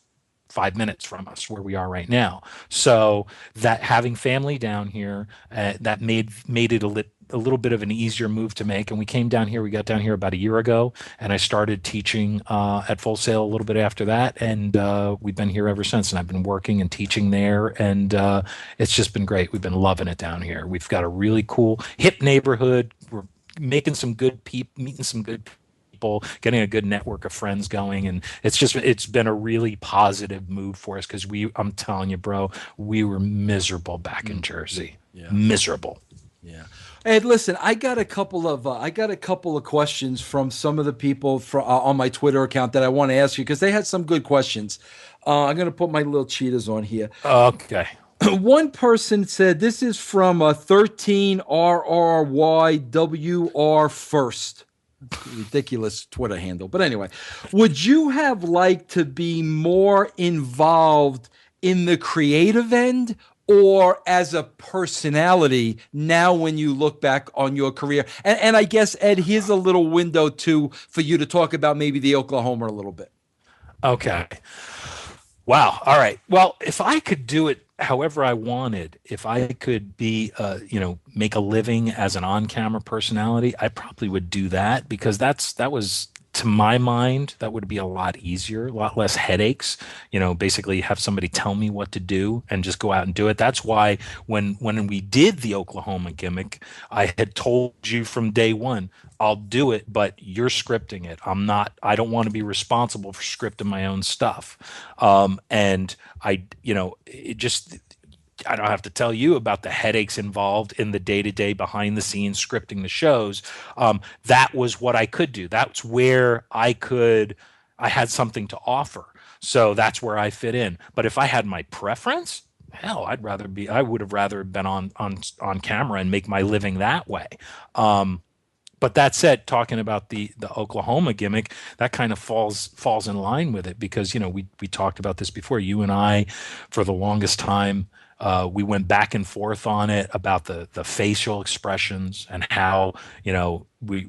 5 minutes from us where we are right now. So that having family down here, that made it a little bit of an easier move to make. And we came down here, we got down here about a year ago, and I started teaching at Full Sail a little bit after that. And we've been here ever since. And I've been working and teaching there. And it's just been great. We've been loving it down here. We've got a really cool, hip neighborhood. We're making some good people, meeting some good people, getting a good network of friends going, and it's been a really positive move for us because I'm telling you, bro, we were miserable back in Jersey. Yeah. Miserable. Yeah. Ed, listen, I got a couple of questions from some of the people on my Twitter account that I want to ask you because they had some good questions. I'm going to put my little cheetahs on here. Okay. One person said, this is from 13RRYWR first. Ridiculous Twitter handle. But anyway, would you have liked to be more involved in the creative end or as a personality now when you look back on your career? And I guess, Ed, here's a little window too for you to talk about maybe the Oklahoma a little bit. Okay. Wow. All right. Well, if I could do it however I wanted, if I could be, make a living as an on-camera personality, I probably would do that because that was, to my mind, that would be a lot easier, a lot less headaches, basically have somebody tell me what to do and just go out and do it. That's why when we did the Oklahoma gimmick, I had told you from day one, I'll do it, but you're scripting it. I don't want to be responsible for scripting my own stuff. And I don't have to tell you about the headaches involved in the day-to-day behind the scenes scripting the shows. That was what I could do. That's where I had something to offer. So that's where I fit in. But if I had my preference, hell, I would have rather been on camera and make my living that way. But that said, talking about the Oklahoma gimmick, that kind of falls in line with it because, we talked about this before. You and I, for the longest time, we went back and forth on it about the facial expressions and how, we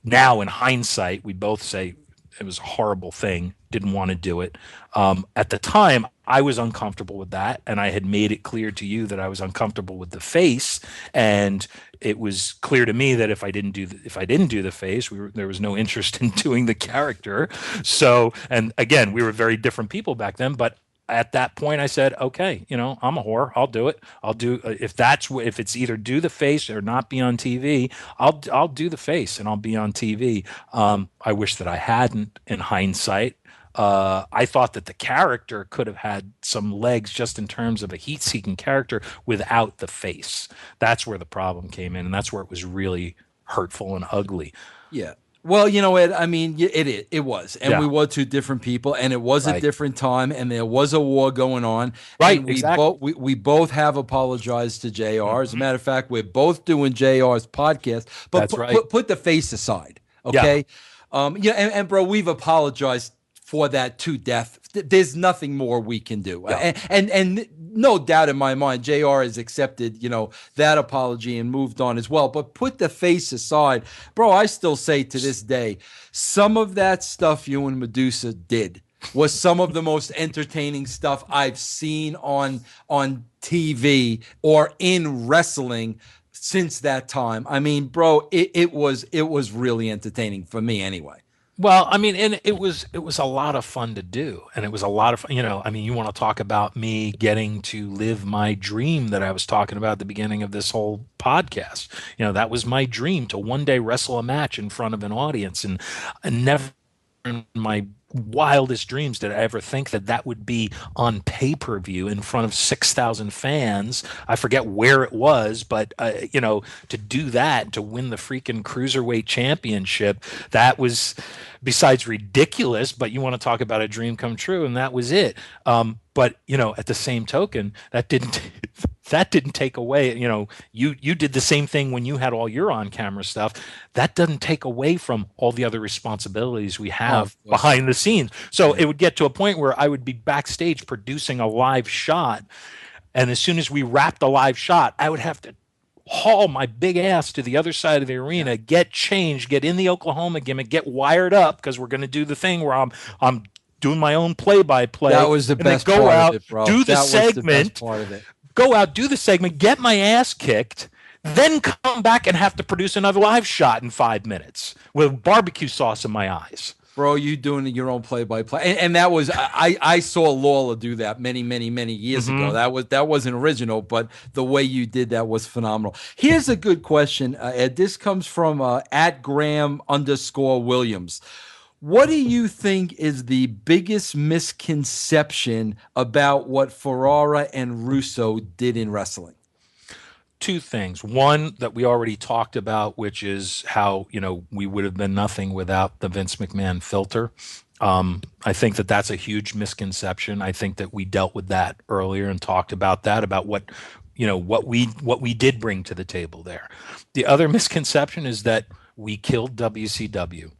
now in hindsight, we both say it was a horrible thing, didn't want to do it. At the time, I was uncomfortable with that, and I had made it clear to you that I was uncomfortable with the face, and it was clear to me that if I didn't do the face, there was no interest in doing the character. So, and again, we were very different people back then, but at that point I said, okay, I'm a whore. I'll do it. I'll do if it's either do the face or not be on TV. I'll do the face and I'll be on TV. I wish that I hadn't, in hindsight. I thought that the character could have had some legs just in terms of a heat-seeking character without the face. That's where the problem came in, and that's where it was really hurtful and ugly. Yeah. Well, Ed, I mean, it was, and we were two different people, and it was a different time, and there was a war going on. Right, and exactly. We both have apologized to JR. As a matter of fact, we're both doing JR's podcast, but That's right. put the face aside, okay? Yeah. And bro, we've apologized for that to death. There's nothing more we can do. Yeah. And no doubt in my mind, JR has accepted, that apology and moved on as well. But put the face aside, bro, I still say to this day, some of that stuff you and Medusa did was some of the most entertaining stuff I've seen on TV or in wrestling since that time. I mean, bro, it was really entertaining for me anyway. Well, I mean, and it was a lot of fun to do, and it was a lot of fun. I mean, you want to talk about me getting to live my dream that I was talking about at the beginning of this whole podcast. That was my dream, to one day wrestle a match in front of an audience, and never in my wildest dreams did I ever think that would be on pay-per-view in front of 6,000 fans. I forget where it was, but to do that, to win the freaking cruiserweight championship, that was, besides ridiculous, but you want to talk about a dream come true, and that was it. But at the same token, that didn't take away. You did the same thing when you had all your on-camera stuff. That doesn't take away from all the other responsibilities we have behind the scenes. So it would get to a point where I would be backstage producing a live shot, and as soon as we wrapped the live shot, I would have to haul my big ass to the other side of the arena, get changed, get in the Oklahoma gimmick, get wired up, because we're going to do the thing where I'm doing my own play-by-play. That was the best part of it, bro. Do the segment. segment. Was the best part of it. Go out, do the segment, get my ass kicked, then come back and have to produce another live shot in 5 minutes with barbecue sauce in my eyes. Bro, you doing your own play-by-play, and that was I saw Lawler do that many years ago. That wasn't original, but the way you did that was phenomenal. Here's a good question, Ed. This comes from @Graham_Williams. What do you think is the biggest misconception about what Ferrara and Russo did in wrestling? Two things. One that we already talked about, which is how, we would have been nothing without the Vince McMahon filter. I think that that's a huge misconception. I think that we dealt with that earlier and talked about that, about what we did bring to the table there. The other misconception is that we killed WCW.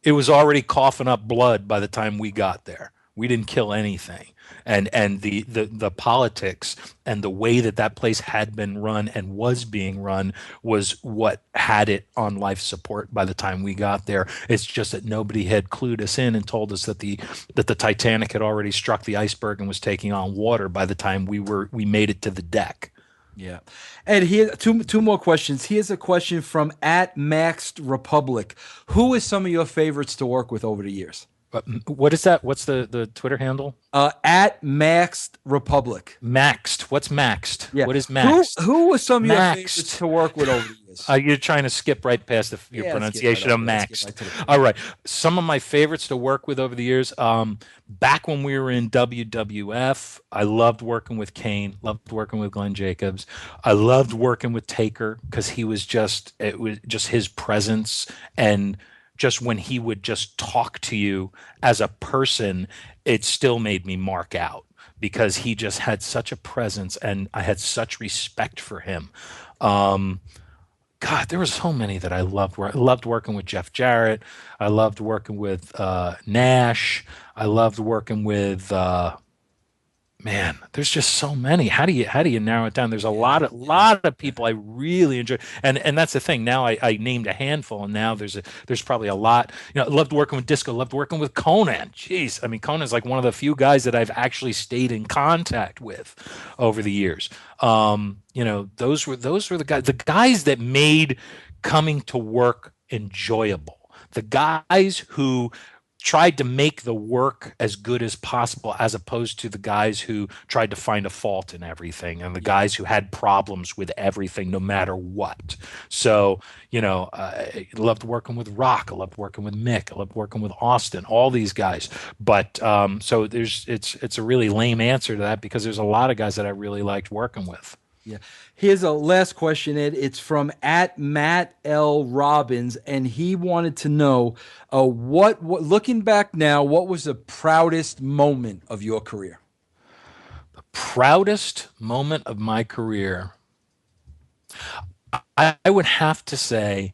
It was already coughing up blood by the time we got there. We didn't kill anything. And the politics and the way that place had been run and was being run was what had it on life support by the time we got there. It's just that nobody had clued us in and told us that the Titanic had already struck the iceberg and was taking on water by the time we made it to the deck. Yeah. And here, two more questions. Here's a question from @MaxedRepublic. Who is some of your favorites to work with over the years? What is that? What's the Twitter handle? @MaxedRepublic. Maxed. What's maxed? Yeah. What is maxed? Who was some of your favorites to work with over the years? You're trying to skip right past your pronunciation of maxed. All right. Some of my favorites to work with over the years. Back when we were in WWF, I loved working with Kane. Loved working with Glenn Jacobs. I loved working with Taker because it was just his presence, and just when he would just talk to you as a person, it still made me mark out because he just had such a presence, and I had such respect for him. God, there were so many that I loved. I loved working with Jeff Jarrett. I loved working with Nash. I loved working with Man, there's just so many. How do you narrow it down? There's a lot of people I really enjoy, and that's the thing. Now I named a handful, and now there's probably a lot. I loved working with Disco, loved working with Conan. Jeez, I mean Conan's like one of the few guys that I've actually stayed in contact with over the years. Those were the guys that made coming to work enjoyable. The guys who tried to make the work as good as possible, as opposed to the guys who tried to find a fault in everything, and the guys who had problems with everything no matter what. So I loved working with Rock, I loved working with Mick, I loved working with Austin, all these guys. But so it's a really lame answer to that, because there's a lot of guys that I really liked working with. Yeah. Here's a last question, Ed. It's from @MattL.Robbins, and he wanted to know what looking back now, what was the proudest moment of your career? Proudest moment of my career, I would have to say,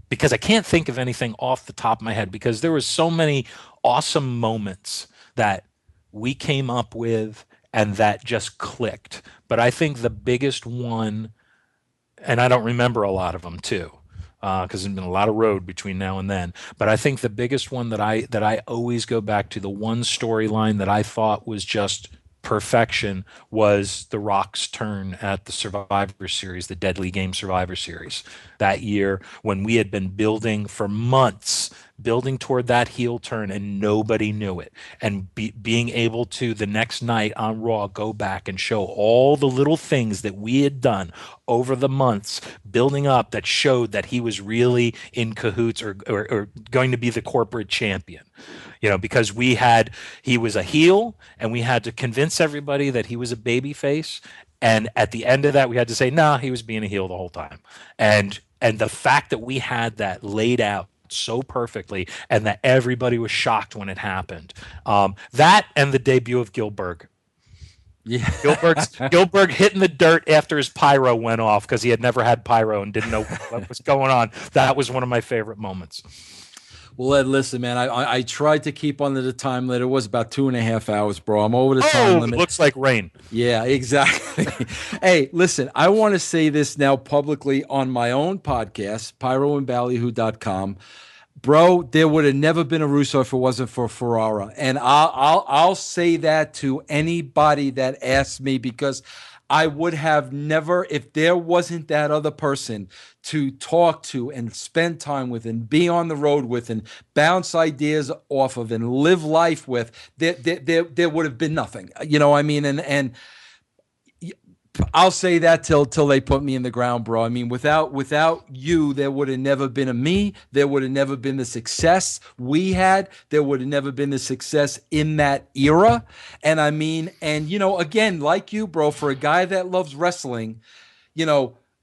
because I can't think of anything off the top of my head, because there was so many awesome moments that we came up with and that just clicked. But I think the biggest one, and I don't remember a lot of them too, because there's been a lot of road between now and then. But I think the biggest one that I always go back to, the one storyline that I thought was just perfection, was The Rock's turn at the Survivor Series, the Deadly Game Survivor Series, that year, when we had been building for months, building toward that heel turn, and nobody knew it. And being able to, the next night on Raw, go back and show all the little things that we had done over the months building up that showed that he was really in cahoots, or going to be the corporate champion. Because he was a heel, and we had to convince everybody that he was a baby face. And at the end of that, we had to say, nah, he was being a heel the whole time. And the fact that we had that laid out so perfectly, and that everybody was shocked when it happened. That and the debut of Gilbert. Yeah. Gilbert hitting the dirt after his pyro went off, because he had never had pyro and didn't know what was going on. That was one of my favorite moments. Well, Ed, listen, man, I tried to keep under the time limit. It was about 2.5 hours, bro. I'm over the time limit. It looks like rain. Yeah, exactly. Hey, listen, I want to say this now publicly on my own podcast, pyroandballyhoo.com. Bro, there would have never been a Russo if it wasn't for Ferrara. And I'll say that to anybody that asks me, because I would have never, if there wasn't that other person to talk to and spend time with and be on the road with and bounce ideas off of and live life with, there would have been nothing. I mean? And I'll say that till they put me in the ground, bro. I mean, without you, there would have never been a me. There would have never been the success we had. There would have never been the success in that era. And I mean, and again, like you, bro, for a guy that loves wrestling,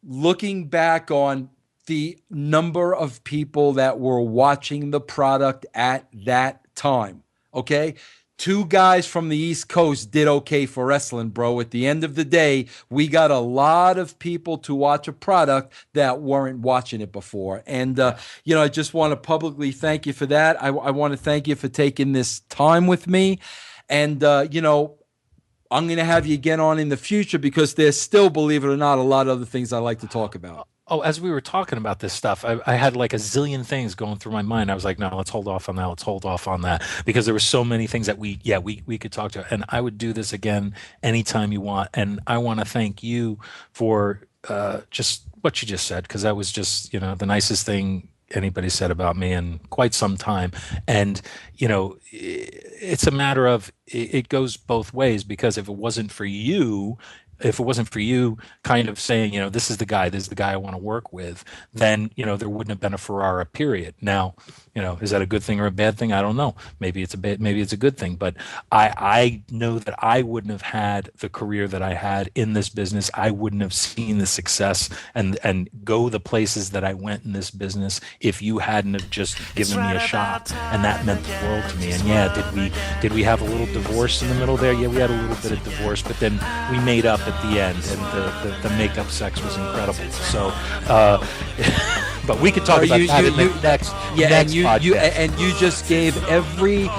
looking back on the number of people that were watching the product at that time, okay? 2 guys from the East Coast did okay for wrestling, bro. At the end of the day, we got a lot of people to watch a product that weren't watching it before. And, I just want to publicly thank you for that. I want to thank you for taking this time with me. And, I'm going to have you again on in the future, because there's still, believe it or not, a lot of other things I like to talk about. Oh, as we were talking about this stuff, I had like a zillion things going through my mind. I was like, no, let's hold off on that. Let's hold off on that, because there were so many things that we could talk to. And I would do this again anytime you want. And I want to thank you for just what you just said, because that was just, the nicest thing anybody said about me in quite some time. And, it's a matter of, it goes both ways, because if it wasn't for you kind of saying, this is the guy I want to work with, then, there wouldn't have been a Ferrara, period. Now, is that a good thing or a bad thing? I don't know. Maybe it's a good thing, but I know that I wouldn't have had the career that I had in this business. I wouldn't have seen the success and go the places that I went in this business if you hadn't have just given me a shot. And that meant the world to me. And yeah, did we have a little divorce in the middle there? Yeah, we had a little bit of divorce, but then we made up at the end, and the makeup sex was incredible. So But we could talk about that in the next podcast. And you just gave every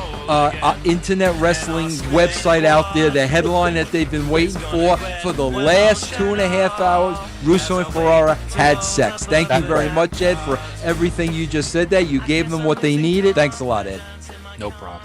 internet wrestling website out there the headline that they've been waiting for the last 2.5 hours. Russo and Ferrara had sex. Thank you very much, Ed, for everything you just said there. You gave them what they needed. Thanks a lot, Ed. No problem.